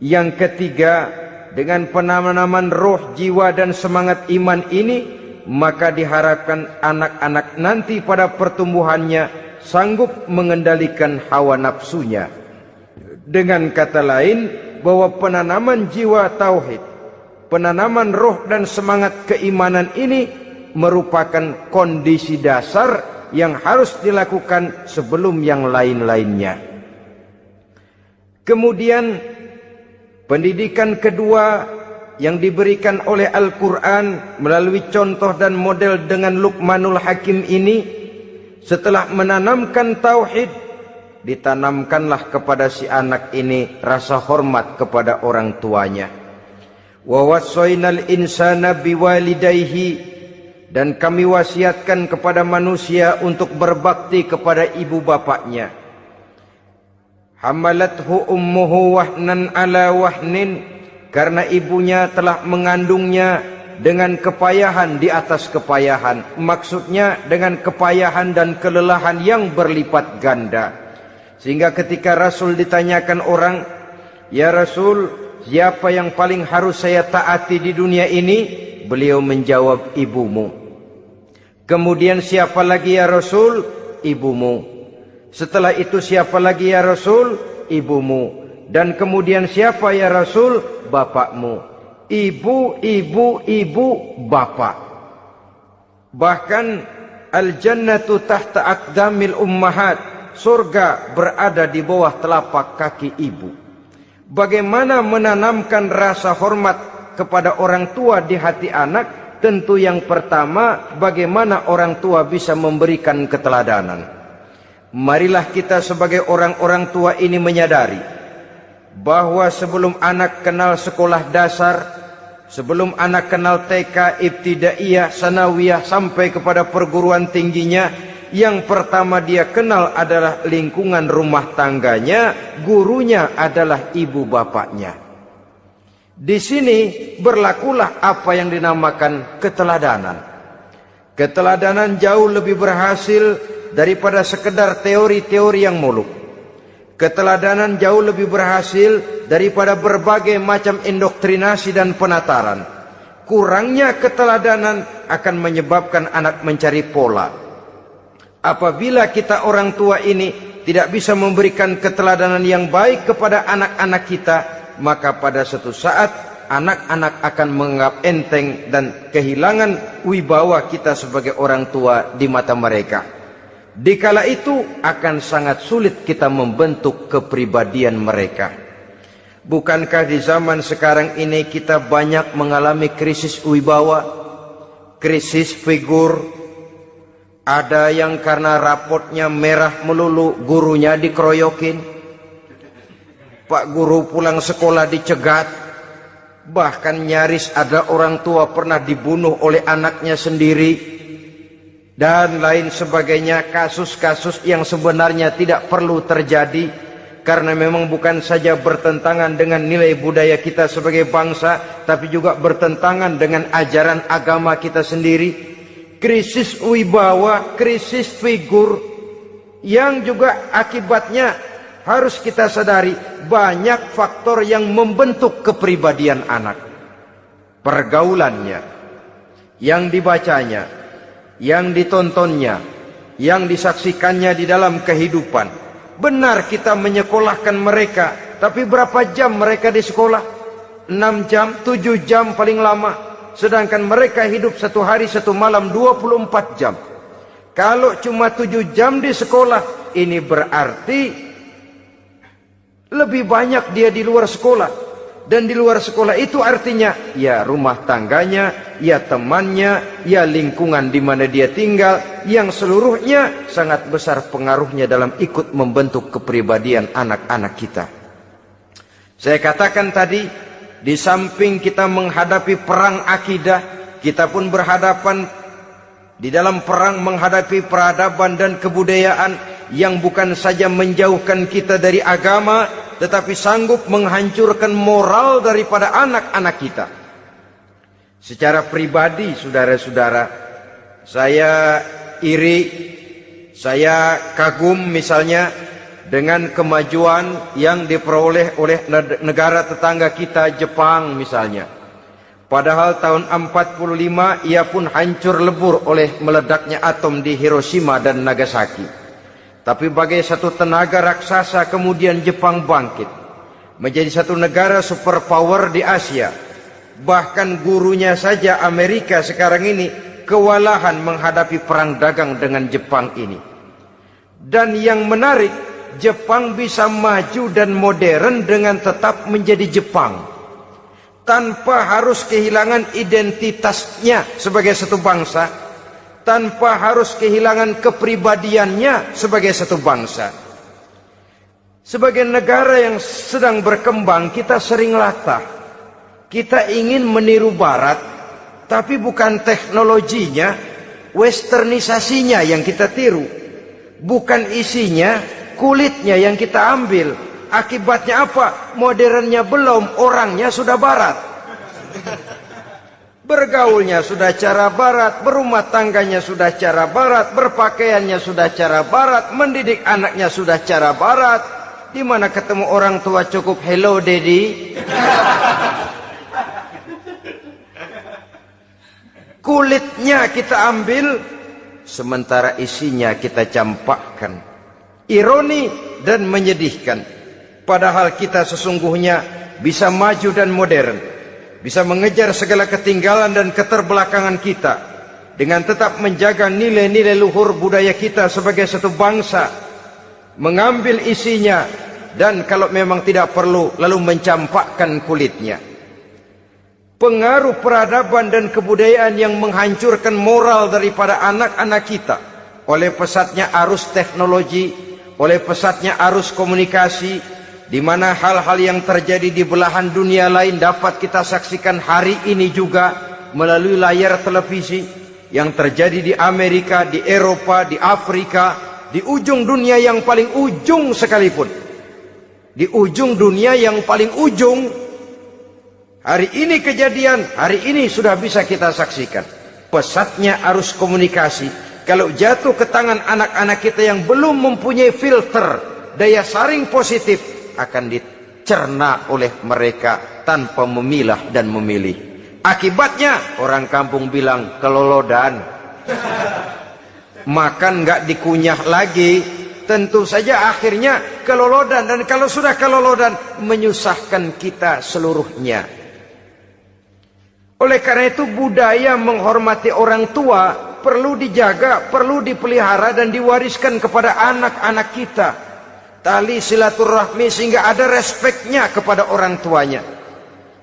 Yang ketiga, dengan penanaman roh, jiwa dan semangat iman ini, maka diharapkan anak-anak nanti pada pertumbuhannya sanggup mengendalikan hawa nafsunya. Dengan kata lain, bahwa penanaman jiwa tauhid, penanaman roh dan semangat keimanan ini merupakan kondisi dasar yang harus dilakukan sebelum yang lain-lainnya. Kemudian pendidikan kedua yang diberikan oleh Al-Quran melalui contoh dan model dengan Luqmanul Hakim ini, setelah menanamkan tauhid, ditanamkanlah kepada si anak ini rasa hormat kepada orang tuanya. Wa wassaynal insana biwalidayhi, dan kami wasiatkan kepada manusia untuk berbakti kepada ibu bapaknya. Hamalathu ummuhu wahnan ala wahnin, karena ibunya telah mengandungnya dengan kepayahan di atas kepayahan. Maksudnya dengan kepayahan dan kelelahan yang berlipat ganda. Sehingga ketika Rasul ditanyakan orang, "Ya Rasul, siapa yang paling harus saya taati di dunia ini?" Beliau menjawab, "Ibumu." Kemudian, "Siapa lagi ya Rasul?" "Ibumu." Setelah itu, "Siapa lagi ya Rasul?" "Ibumu." Dan kemudian, "Siapa ya Rasul?" "Bapakmu." Ibu, ibu, ibu, bapak. Bahkan al-jannatu tahta aqdamil ummahat, surga berada di bawah telapak kaki ibu. Bagaimana menanamkan rasa hormat kepada orang tua di hati anak? Tentu yang pertama, bagaimana orang tua bisa memberikan keteladanan. Marilah kita sebagai orang-orang tua ini menyadari bahwa sebelum anak kenal sekolah dasar, sebelum anak kenal TK, ibtidaiyah, sanawiyah sampai kepada perguruan tingginya, yang pertama dia kenal adalah lingkungan rumah tangganya, gurunya adalah ibu bapaknya. Di sini berlakulah apa yang dinamakan keteladanan. Keteladanan jauh lebih berhasil daripada sekedar teori-teori yang muluk. Keteladanan jauh lebih berhasil daripada berbagai macam indoktrinasi dan penataran. Kurangnya keteladanan akan menyebabkan anak mencari pola. Apabila kita orang tua ini tidak bisa memberikan keteladanan yang baik kepada anak-anak kita, maka pada suatu saat anak-anak akan menganggap enteng dan kehilangan wibawa kita sebagai orang tua di mata mereka. Dikala itu akan sangat sulit kita membentuk kepribadian mereka. Bukankah di zaman sekarang ini kita banyak mengalami krisis wibawa, krisis figur? Ada yang karena rapotnya merah melulu, gurunya dikeroyokin. Pak guru pulang sekolah dicegat. Bahkan nyaris ada orang tua pernah dibunuh oleh anaknya sendiri. Dan lain sebagainya, kasus-kasus yang sebenarnya tidak perlu terjadi. Karena memang bukan saja bertentangan dengan nilai budaya kita sebagai bangsa, tapi juga bertentangan dengan ajaran agama kita sendiri. Krisis wibawa, krisis figur, yang juga akibatnya harus kita sadari banyak faktor yang membentuk kepribadian anak. Pergaulannya, yang dibacanya, yang ditontonnya, yang disaksikannya di dalam kehidupan. Benar kita menyekolahkan mereka, tapi berapa jam mereka di sekolah? 6 jam, 7 jam paling lama. Sedangkan mereka hidup 1 hari 1 malam 24 jam. Kalau cuma 7 jam di sekolah, ini berarti lebih banyak dia di luar sekolah. Dan di luar sekolah itu artinya ya rumah tangganya, ya temannya, ya lingkungan di mana dia tinggal, yang seluruhnya sangat besar pengaruhnya dalam ikut membentuk kepribadian anak-anak kita. Saya katakan tadi, di samping kita menghadapi perang akidah, kita pun berhadapan di dalam perang menghadapi peradaban dan kebudayaan yang bukan saja menjauhkan kita dari agama, tetapi sanggup menghancurkan moral daripada anak-anak kita. Secara pribadi, saudara-saudara, saya iri, saya kagum misalnya dengan kemajuan yang diperoleh oleh negara tetangga kita, Jepang misalnya. Padahal tahun 45 ia pun hancur lebur oleh meledaknya atom di Hiroshima dan Nagasaki. Tapi bagai satu tenaga raksasa kemudian Jepang bangkit menjadi satu negara superpower di Asia. Bahkan gurunya saja Amerika sekarang ini kewalahan menghadapi perang dagang dengan Jepang ini. Dan yang menarik, Jepang bisa maju dan modern dengan tetap menjadi Jepang, tanpa harus kehilangan identitasnya sebagai satu bangsa, tanpa harus kehilangan kepribadiannya sebagai satu bangsa. Sebagai negara yang sedang berkembang, kita sering latah. Kita ingin meniru Barat, tapi bukan teknologinya, westernisasinya yang kita tiru. Bukan isinya, kulitnya yang kita ambil. Akibatnya apa? Modernnya belum, orangnya sudah Barat. Bergaulnya sudah cara Barat, berumah tangganya sudah cara Barat, berpakaiannya sudah cara Barat, mendidik anaknya sudah cara Barat. Di mana ketemu orang tua cukup hello daddy. Kulitnya kita ambil, sementara isinya kita campakkan. Ironi dan menyedihkan. Padahal kita sesungguhnya bisa maju dan modern, bisa mengejar segala ketinggalan dan keterbelakangan kita, dengan tetap menjaga nilai-nilai luhur budaya kita sebagai satu bangsa, mengambil isinya, dan kalau memang tidak perlu, lalu mencampakkan kulitnya. Pengaruh peradaban dan kebudayaan yang menghancurkan moral daripada anak-anak kita oleh pesatnya arus teknologi, oleh pesatnya arus komunikasi, di mana hal-hal yang terjadi di belahan dunia lain dapat kita saksikan hari ini juga melalui layar televisi, yang terjadi di Amerika, di Eropa, di Afrika, di ujung dunia yang paling ujung sekalipun. Di ujung dunia yang paling ujung, hari ini kejadian, hari ini sudah bisa kita saksikan. Pesatnya arus komunikasi, kalau jatuh ke tangan anak-anak kita yang belum mempunyai filter, daya saring positif, akan dicerna oleh mereka tanpa memilah dan memilih. Akibatnya orang kampung bilang kelolodan. Makan nggak dikunyah lagi, tentu saja akhirnya kelolodan. Dan kalau sudah kelolodan, menyusahkan kita seluruhnya. Oleh karena itu budaya menghormati orang tua perlu dijaga, perlu dipelihara dan diwariskan kepada anak-anak kita. Tali silaturahmi sehingga ada respeknya kepada orang tuanya.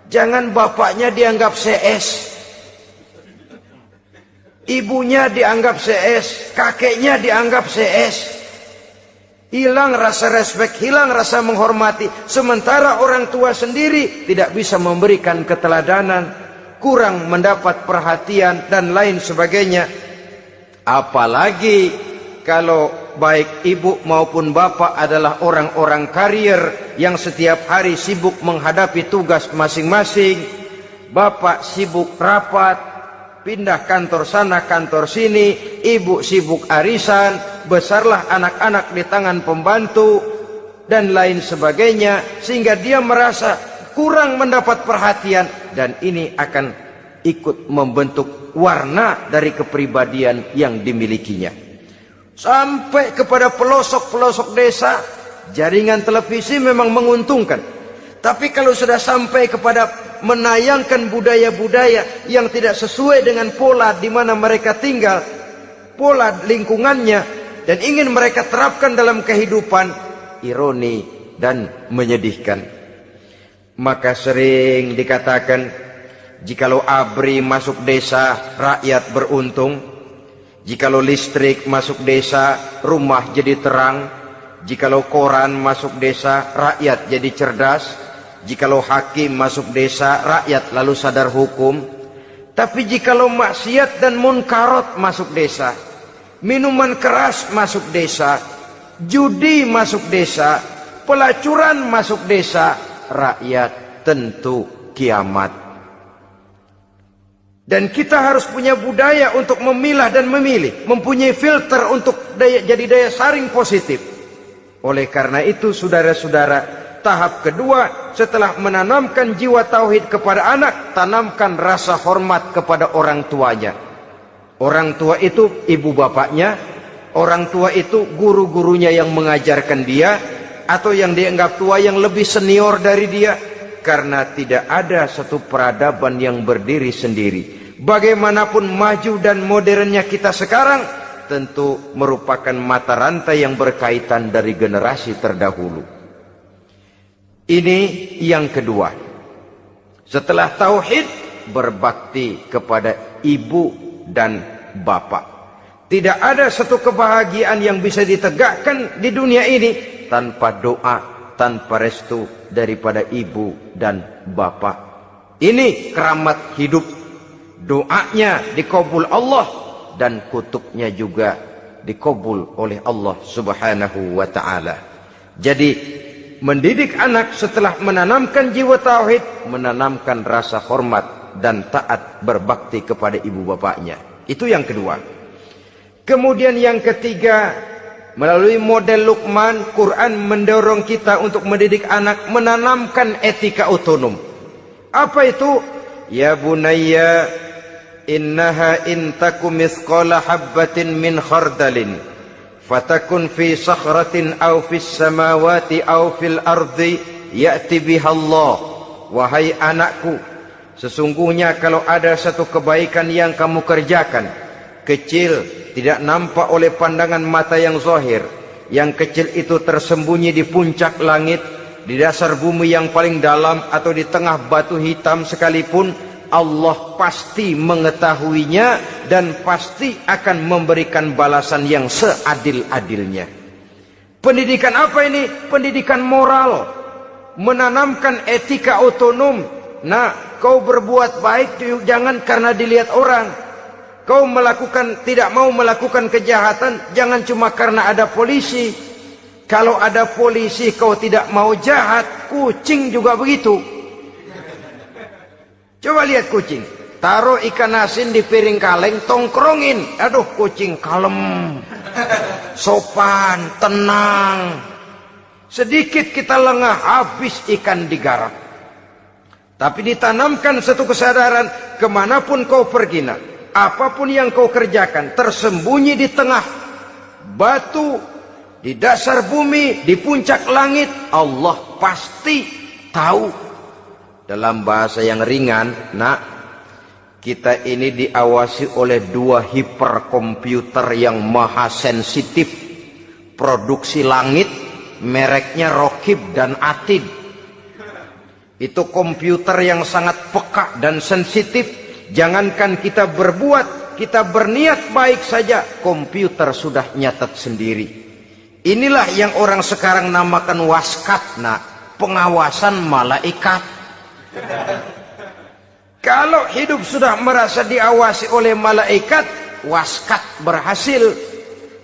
Jangan bapaknya dianggap CS, ibunya dianggap CS, kakeknya dianggap CS. Hilang rasa respek, hilang rasa menghormati. Sementara orang tua sendiri tidak bisa memberikan keteladanan, kurang mendapat perhatian dan lain sebagainya. Apalagi kalau baik ibu maupun bapak adalah orang-orang karier yang setiap hari sibuk menghadapi tugas masing-masing. Bapak sibuk rapat, pindah kantor sana kantor sini, ibu sibuk arisan, besarlah anak-anak di tangan pembantu dan lain sebagainya, sehingga dia merasa kurang mendapat perhatian, dan ini akan ikut membentuk warna dari kepribadian yang dimilikinya. Sampai kepada pelosok-pelosok desa, jaringan televisi memang menguntungkan. Tapi kalau sudah sampai kepada menayangkan budaya-budaya yang tidak sesuai dengan pola di mana mereka tinggal, pola lingkungannya, dan ingin mereka terapkan dalam kehidupan, ironi dan menyedihkan. Maka sering dikatakan, jikalau ABRI masuk desa, rakyat beruntung. Jikalau listrik masuk desa, rumah jadi terang. Jikalau koran masuk desa, rakyat jadi cerdas. Jikalau hakim masuk desa, rakyat lalu sadar hukum. Tapi jikalau maksiat dan munkarat masuk desa, minuman keras masuk desa, judi masuk desa, pelacuran masuk desa, rakyat tentu kiamat. Dan kita harus punya budaya untuk memilah dan memilih, mempunyai filter untuk jadi daya saring positif. Oleh karena itu saudara-saudara, tahap kedua setelah menanamkan jiwa tauhid kepada anak, tanamkan rasa hormat kepada orang tuanya. Orang tua itu ibu bapaknya, orang tua itu guru-gurunya yang mengajarkan dia, atau yang dianggap tua yang lebih senior dari dia. Karena tidak ada satu peradaban yang berdiri sendiri. Bagaimanapun maju dan modernnya kita sekarang, tentu merupakan mata rantai yang berkaitan dari generasi terdahulu. Ini yang kedua. Setelah tauhid, berbakti kepada ibu dan bapak. Tidak ada satu kebahagiaan yang bisa ditegakkan di dunia ini tanpa doa, tanpa restu daripada ibu dan bapak. Ini keramat hidup. Doanya dikabul Allah dan kutuknya juga dikabul oleh Allah Subhanahu wa taala. Jadi mendidik anak setelah menanamkan jiwa tauhid, menanamkan rasa hormat dan taat berbakti kepada ibu bapaknya. Itu yang kedua. Kemudian yang ketiga, melalui model Luqman, Quran mendorong kita untuk mendidik anak, menanamkan etika otonom. Apa itu? Ya bunayya, innaha in taku mithqala habbatin min khardalin fatakun fi sakhratin aw fis samawati aw fil ardi ya'ti biha Allah. Wahai anakku, sesungguhnya kalau ada satu kebaikan yang kamu kerjakan, kecil, tidak nampak oleh pandangan mata yang zahir, yang kecil itu tersembunyi di puncak langit, di dasar bumi yang paling dalam, atau di tengah batu hitam sekalipun, Allah pasti mengetahuinya dan pasti akan memberikan balasan yang seadil-adilnya. Pendidikan apa ini? Pendidikan moral, menanamkan etika otonom. Nah, kau berbuat baik jangan karena dilihat orang. Kau tidak mau melakukan kejahatan jangan cuma karena ada polisi. Kalau ada polisi kau tidak mau jahat, kucing juga begitu. Coba lihat kucing, taruh ikan asin di piring kaleng, tongkrongin. Aduh, kucing kalem, sopan, tenang. Sedikit kita lengah, habis ikan digarap. Tapi ditanamkan satu kesadaran, kemanapun kau pergi, nak, apapun yang kau kerjakan, tersembunyi di tengah batu, di dasar bumi, di puncak langit, Allah pasti tahu. Dalam bahasa yang ringan, nak, Kita ini diawasi oleh 2 hiperkomputer yang maha sensitif. Produksi langit, mereknya Rokib dan Atid. Itu komputer yang sangat peka dan sensitif. Jangankan kita berbuat, kita berniat baik saja, komputer sudah nyatat sendiri. Inilah yang orang sekarang namakan waskat, pengawasan malaikat. Kalau hidup sudah merasa diawasi oleh malaikat, waskat berhasil.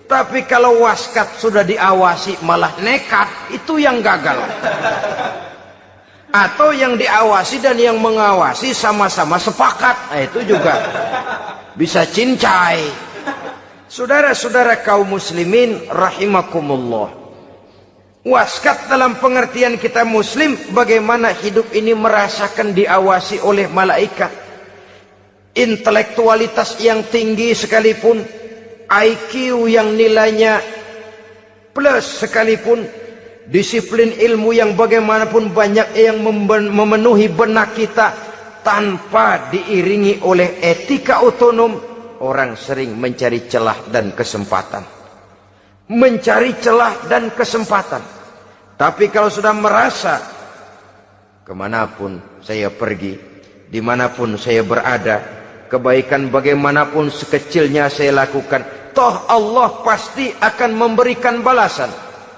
Tapi kalau waskat sudah diawasi malah nekat, itu yang gagal. Atau yang diawasi dan yang mengawasi sama-sama sepakat, itu juga bisa cincai. Saudara-saudara kaum muslimin rahimakumullah, waskat dalam pengertian kita muslim, bagaimana hidup ini merasakan diawasi oleh malaikat. Intelektualitas yang tinggi sekalipun, IQ yang nilainya plus sekalipun, disiplin ilmu yang bagaimanapun banyak yang memenuhi benak kita, tanpa diiringi oleh etika otonom, orang sering mencari celah dan kesempatan. Mencari celah dan kesempatan. Tapi kalau sudah merasa, kemanapun saya pergi, dimanapun saya berada, kebaikan bagaimanapun sekecilnya saya lakukan, toh Allah pasti akan memberikan balasan.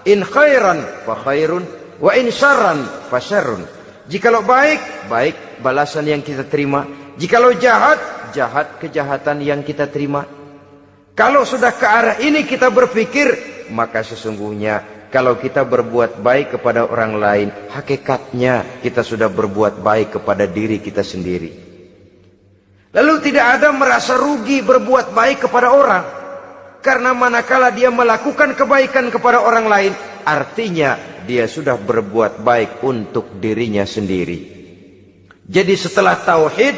In khairan fa khairun, wa in syarran fa syarrun. Jikalau baik, baik balasan yang kita terima. Jikalau jahat, jahat kejahatan yang kita terima. Kalau sudah ke arah ini kita berpikir, maka sesungguhnya kalau kita berbuat baik kepada orang lain, hakikatnya kita sudah berbuat baik kepada diri kita sendiri. Lalu tidak ada merasa rugi berbuat baik kepada orang. Karena manakala dia melakukan kebaikan kepada orang lain, artinya dia sudah berbuat baik untuk dirinya sendiri. Jadi setelah tauhid,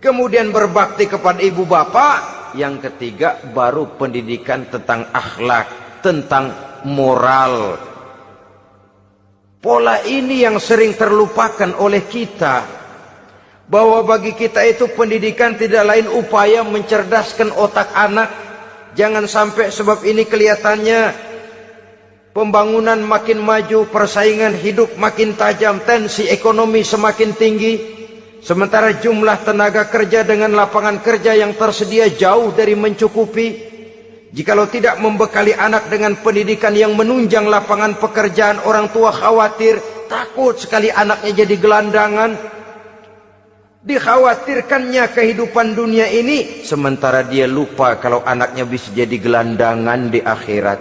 kemudian berbakti kepada ibu bapak, yang ketiga baru pendidikan tentang akhlak, tentang moral. Pola ini yang sering terlupakan oleh kita, bahwa bagi kita itu pendidikan tidak lain upaya mencerdaskan otak anak. Jangan sampai sebab ini kelihatannya pembangunan makin maju, persaingan hidup makin tajam, tensi ekonomi semakin tinggi, sementara jumlah tenaga kerja dengan lapangan kerja yang tersedia jauh dari mencukupi. Jikalau tidak membekali anak dengan pendidikan yang menunjang lapangan pekerjaan, orang tua khawatir, takut sekali anaknya jadi gelandangan. Dikhawatirkannya kehidupan dunia ini, sementara dia lupa kalau anaknya bisa jadi gelandangan di akhirat.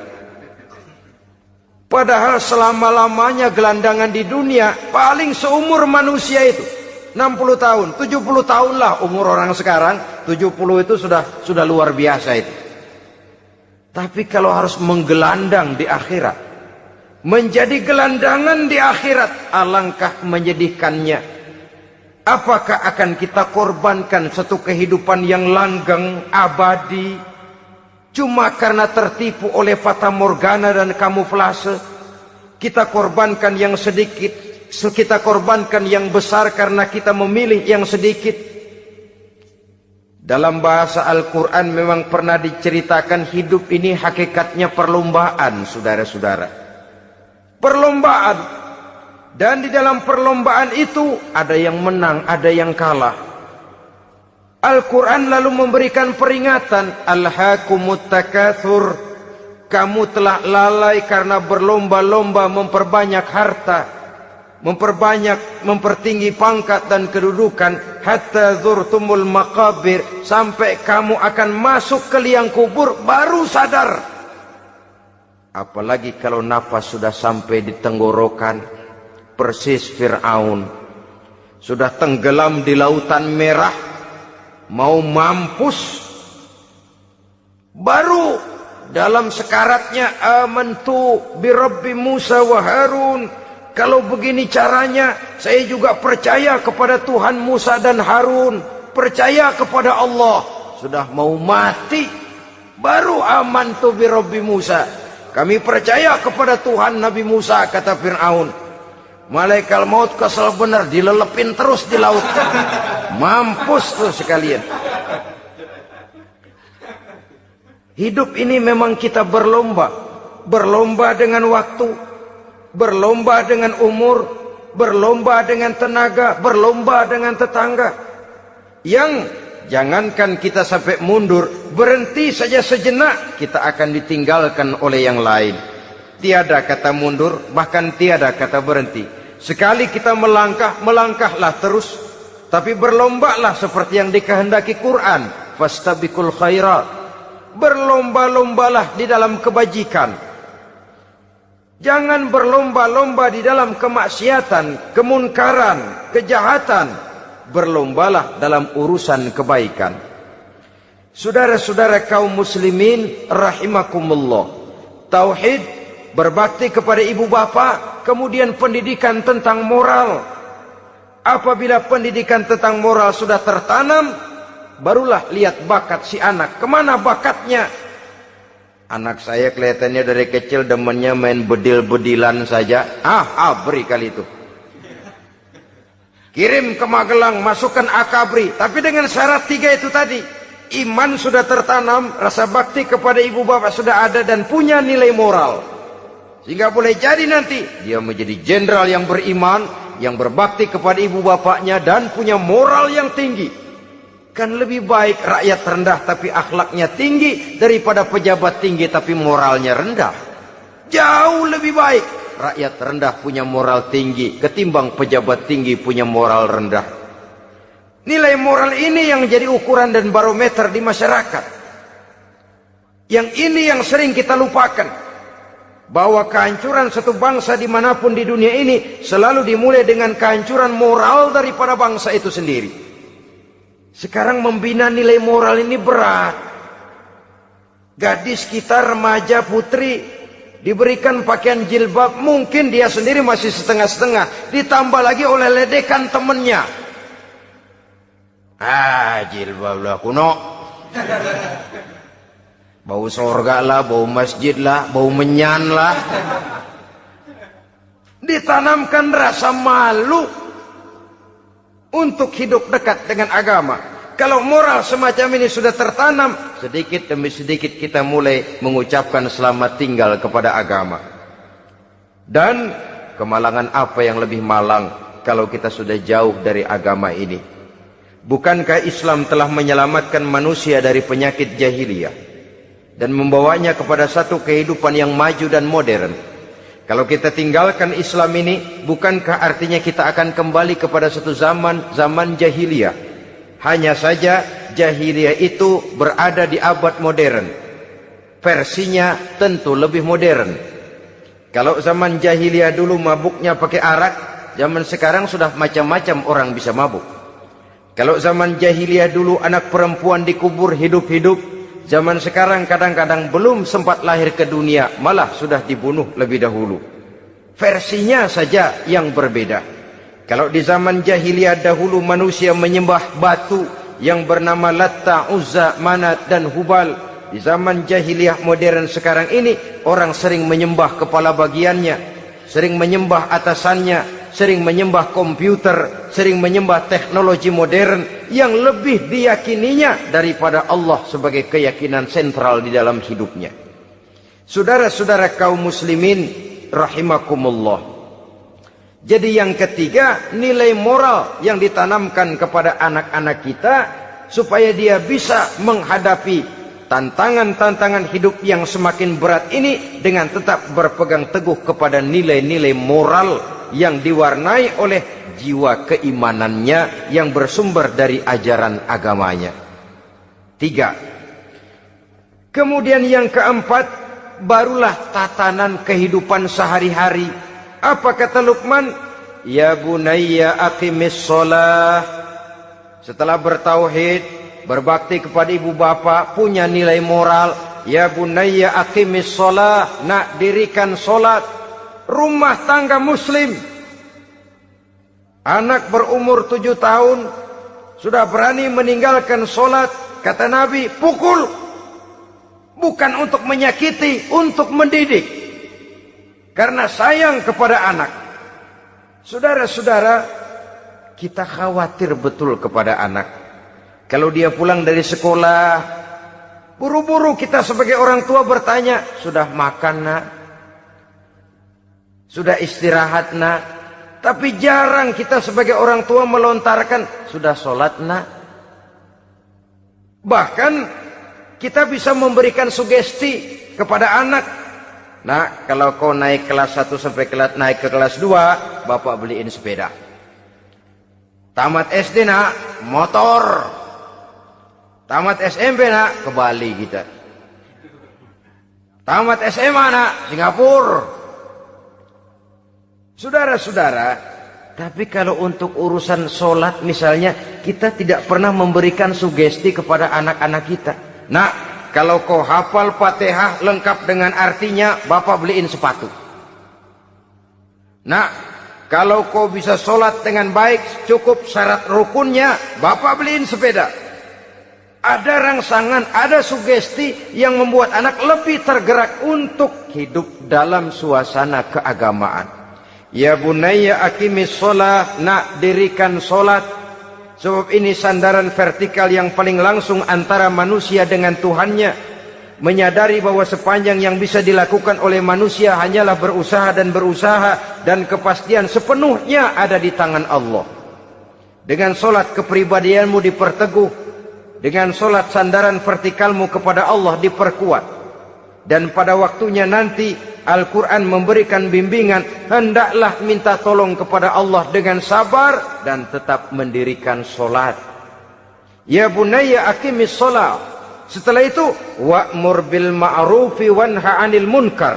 Padahal selama-lamanya gelandangan di dunia, paling seumur manusia itu 60 tahun, 70 tahun lah umur orang sekarang. 70 itu sudah luar biasa itu. Tapi kalau harus menggelandang di akhirat, menjadi gelandangan di akhirat, alangkah menyedihkannya. Apakah akan kita korbankan satu kehidupan yang langgeng, abadi, cuma karena tertipu oleh fata morgana dan kamuflase? Kita korbankan yang sedikit, kita korbankan yang besar karena kita memilih yang sedikit. Dalam bahasa Al-Quran memang pernah diceritakan hidup ini hakikatnya perlombaan, saudara-saudara. Perlombaan. Dan di dalam perlombaan itu ada yang menang, ada yang kalah. Al-Quran lalu memberikan peringatan, Alhaakumut takatsur, kamu telah lalai karena berlomba-lomba memperbanyak harta, mempertinggi pangkat dan kedudukan, hatta zurtumul maqabir, sampai kamu akan masuk ke liang kubur baru sadar. Apalagi kalau nafas sudah sampai di tenggorokan. Persis Fir'aun sudah tenggelam di lautan merah, mau mampus, baru dalam sekaratnya amantu bi Rabbi Musa wa Harun. Kalau begini caranya, saya juga percaya kepada Tuhan Musa dan Harun, percaya kepada Allah. Sudah mau mati, baru amantu bi Rabbi Musa, kami percaya kepada Tuhan Nabi Musa, kata Fir'aun. Malaikat maut kesel bener, dilelepin terus di laut. Mampus tuh sekalian. Hidup ini memang kita berlomba. Berlomba dengan waktu, berlomba dengan umur, berlomba dengan tenaga, berlomba dengan tetangga. Yang jangankan kita sampai mundur, berhenti saja sejenak, kita akan ditinggalkan oleh yang lain. Tiada kata mundur, bahkan tiada kata berhenti. Sekali kita melangkah, melangkahlah terus. Tapi berlombalah seperti yang dikehendaki Quran. Fastabiqul khairat. Berlomba-lombalah di dalam kebajikan. Jangan berlomba-lomba di dalam kemaksiatan, kemunkaran, kejahatan. Berlombalah dalam urusan kebaikan. Saudara-saudara kaum muslimin rahimakumullah. Tauhid, berbakti kepada ibu bapa, kemudian pendidikan tentang moral. Apabila pendidikan tentang moral sudah tertanam, barulah lihat bakat si anak. Kemana bakatnya? Anak saya kelihatannya dari kecil demennya main bedil-bedilan saja. Abri kali itu. Kirim ke Magelang, masukkan akabri. Tapi dengan syarat 3 itu tadi. Iman sudah tertanam, rasa bakti kepada ibu bapak sudah ada, dan punya nilai moral. Sehingga boleh jadi nanti dia menjadi jenderal yang beriman, yang berbakti kepada ibu bapaknya, dan punya moral yang tinggi. Kan lebih baik rakyat rendah tapi akhlaknya tinggi, daripada pejabat tinggi tapi moralnya rendah. Jauh lebih baik rakyat rendah punya moral tinggi ketimbang pejabat tinggi punya moral rendah. Nilai moral ini yang jadi ukuran dan barometer di masyarakat. Yang ini yang sering kita lupakan, bahwa kehancuran satu bangsa dimanapun di dunia ini selalu dimulai dengan kehancuran moral daripada bangsa itu sendiri. Sekarang membina nilai moral ini berat. Gadis kita, remaja, putri, diberikan pakaian jilbab, mungkin dia sendiri masih setengah-setengah, ditambah lagi oleh ledekan temennya. Jilbab lah kuno. Bau sorga lah, bau masjid lah, bau menyan lah. Ditanamkan rasa malu untuk hidup dekat dengan agama. Kalau moral semacam ini sudah tertanam, sedikit demi sedikit kita mulai mengucapkan selamat tinggal kepada agama. Dan kemalangan apa yang lebih malang kalau kita sudah jauh dari agama ini? Bukankah Islam telah menyelamatkan manusia dari penyakit jahiliyah dan membawanya kepada satu kehidupan yang maju dan modern? Kalau kita tinggalkan Islam ini, bukankah artinya kita akan kembali kepada satu zaman jahiliyah? Hanya saja jahiliyah itu berada di abad modern. Versinya tentu lebih modern. Kalau zaman jahiliyah dulu mabuknya pakai arak, zaman sekarang sudah macam-macam orang bisa mabuk. Kalau zaman jahiliyah dulu anak perempuan dikubur hidup-hidup, zaman sekarang kadang-kadang belum sempat lahir ke dunia, malah sudah dibunuh lebih dahulu. Versinya saja yang berbeda. Kalau di zaman jahiliyah dahulu manusia menyembah batu yang bernama Latta, Uzza, Manat dan Hubal, di zaman jahiliyah modern sekarang ini orang sering menyembah kepala bagiannya, sering menyembah atasannya, sering menyembah komputer, sering menyembah teknologi modern yang lebih diyakininya daripada Allah sebagai keyakinan sentral di dalam hidupnya. Saudara-saudara kaum muslimin rahimakumullah. Jadi yang ketiga, nilai moral yang ditanamkan kepada anak-anak kita supaya dia bisa menghadapi tantangan-tantangan hidup yang semakin berat ini dengan tetap berpegang teguh kepada nilai-nilai moral yang diwarnai oleh jiwa keimanannya yang bersumber dari ajaran agamanya. 3. Kemudian yang keempat, barulah tatanan kehidupan sehari-hari. Apa kata Luqman? Ya bunayya aqimis shalah. Setelah bertauhid, berbakti kepada ibu bapa, punya nilai moral. Ya bunayya aqimis shalah, nak dirikan solat. Rumah tangga muslim. Anak berumur 7 tahun sudah berani meninggalkan solat. Kata Nabi, pukul. Bukan untuk menyakiti, untuk mendidik. Karena sayang kepada anak. Saudara-saudara, kita khawatir betul kepada anak. Kalau dia pulang dari sekolah, buru-buru kita sebagai orang tua bertanya, sudah makan nak? Sudah istirahat nak? Tapi jarang kita sebagai orang tua melontarkan, sudah sholat nak? Bahkan kita bisa memberikan sugesti kepada anak. Nah, kalau kau naik kelas 1 sampai naik ke kelas 2, bapak beliin sepeda. Tamat SD nak, motor. Tamat SMP nak, ke Bali kita. Tamat SMA nak, Singapura. Saudara-saudara, tapi kalau untuk urusan sholat misalnya, kita tidak pernah memberikan sugesti kepada anak-anak kita. Nah, kalau kau hafal Fatihah lengkap dengan artinya, bapak beliin sepatu. Nah, kalau kau bisa sholat dengan baik, cukup syarat rukunnya, bapak beliin sepeda. Ada rangsangan, ada sugesti yang membuat anak lebih tergerak untuk hidup dalam suasana keagamaan. Ya bunayya aqimis sholah, nak dirikan sholat. Sebab ini sandaran vertikal yang paling langsung antara manusia dengan Tuhannya. Menyadari bahwa sepanjang yang bisa dilakukan oleh manusia hanyalah berusaha dan berusaha, dan kepastian sepenuhnya ada di tangan Allah. Dengan sholat kepribadianmu diperteguh, dengan sholat sandaran vertikalmu kepada Allah diperkuat. Dan pada waktunya nanti Al-Quran memberikan bimbingan, hendaklah minta tolong kepada Allah dengan sabar dan tetap mendirikan sholat. Ya bunayya aqimis sholat. Setelah itu, wa'mur bil ma'rufi wanha 'anil munkar.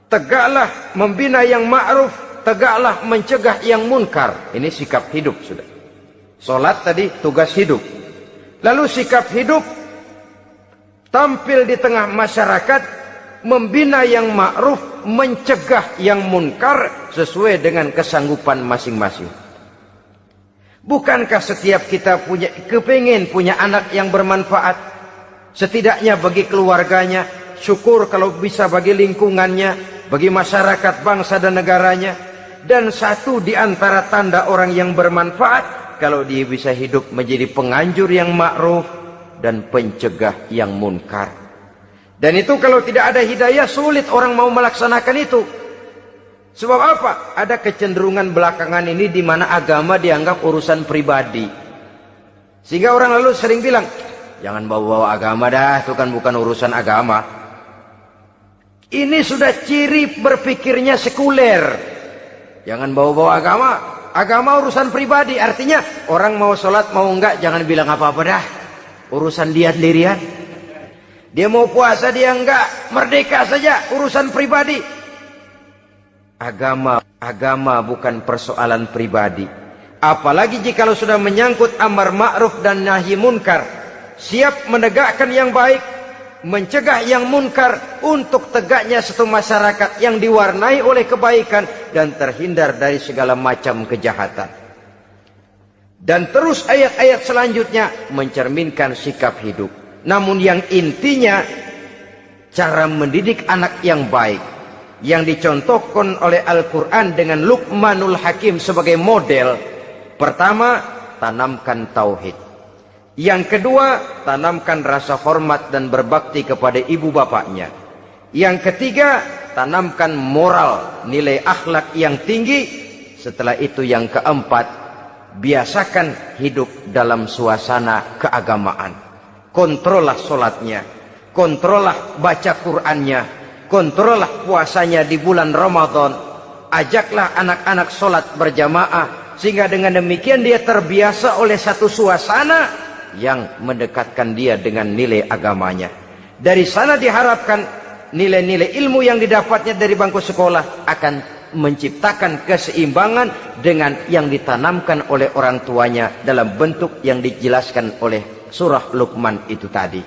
Tegaklah membina yang ma'ruf, tegaklah mencegah yang munkar. Ini sikap hidup sudah. Sholat tadi tugas hidup. Lalu sikap hidup tampil di tengah masyarakat, membina yang ma'ruf, mencegah yang munkar sesuai dengan kesanggupan masing-masing. Bukankah setiap kita kepingin punya anak yang bermanfaat? Setidaknya bagi keluarganya, syukur kalau bisa bagi lingkungannya, bagi masyarakat, bangsa dan negaranya. Dan satu di antara tanda orang yang bermanfaat, kalau dia bisa hidup menjadi penganjur yang ma'ruf dan pencegah yang munkar. Dan itu kalau tidak ada hidayah, sulit orang mau melaksanakan itu. Sebab apa? Ada kecenderungan belakangan ini di mana agama dianggap urusan pribadi. Sehingga orang lalu sering bilang, jangan bawa-bawa agama dah, itu kan bukan urusan agama. Ini sudah ciri berpikirnya sekuler. Jangan bawa-bawa agama. Agama urusan pribadi. Artinya orang mau sholat mau enggak, jangan bilang apa-apa dah. Urusan dia sendirian. Dia mau puasa dia enggak, merdeka saja, urusan pribadi. Agama bukan persoalan pribadi. Apalagi jika sudah menyangkut amar ma'ruf dan nahi munkar. Siap menegakkan yang baik, mencegah yang munkar, untuk tegaknya satu masyarakat yang diwarnai oleh kebaikan dan terhindar dari segala macam kejahatan. Dan terus ayat-ayat selanjutnya mencerminkan sikap hidup. Namun yang intinya, cara mendidik anak yang baik, yang dicontohkan oleh Al-Quran dengan Luqmanul Hakim sebagai model. Pertama, tanamkan tauhid. Yang kedua, tanamkan rasa hormat dan berbakti kepada ibu bapaknya. Yang ketiga, tanamkan moral, nilai akhlak yang tinggi. Setelah itu yang keempat, biasakan hidup dalam suasana keagamaan. Kontrollah sholatnya, kontrollah baca Qur'annya, kontrollah puasanya di bulan Ramadan. Ajaklah anak-anak sholat berjamaah, sehingga dengan demikian dia terbiasa oleh satu suasana yang mendekatkan dia dengan nilai agamanya. Dari sana diharapkan nilai-nilai ilmu yang didapatnya dari bangku sekolah akan menciptakan keseimbangan dengan yang ditanamkan oleh orang tuanya dalam bentuk yang dijelaskan oleh surah Luqman itu tadi.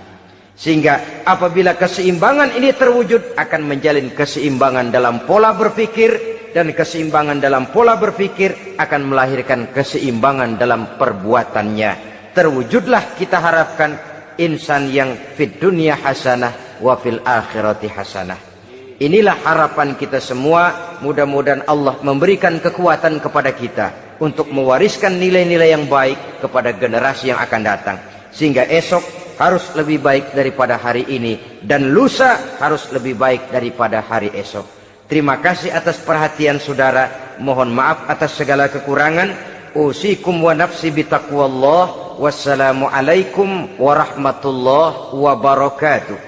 Sehingga apabila keseimbangan ini terwujud, akan menjalin keseimbangan dalam pola berpikir, dan keseimbangan dalam pola berpikir akan melahirkan keseimbangan dalam perbuatannya. Terwujudlah kita harapkan insan yang fid dunya hasanah wa fil akhirati hasanah. Inilah harapan kita semua. Mudah-mudahan Allah memberikan kekuatan kepada kita untuk mewariskan nilai-nilai yang baik kepada generasi yang akan datang, sehingga esok harus lebih baik daripada hari ini, dan lusa harus lebih baik daripada hari esok. Terima kasih atas perhatian saudara. Mohon maaf atas segala kekurangan. Usikum wa nafsi bitaqwallah. Wassalamualaikum warahmatullahi wabarakatuh.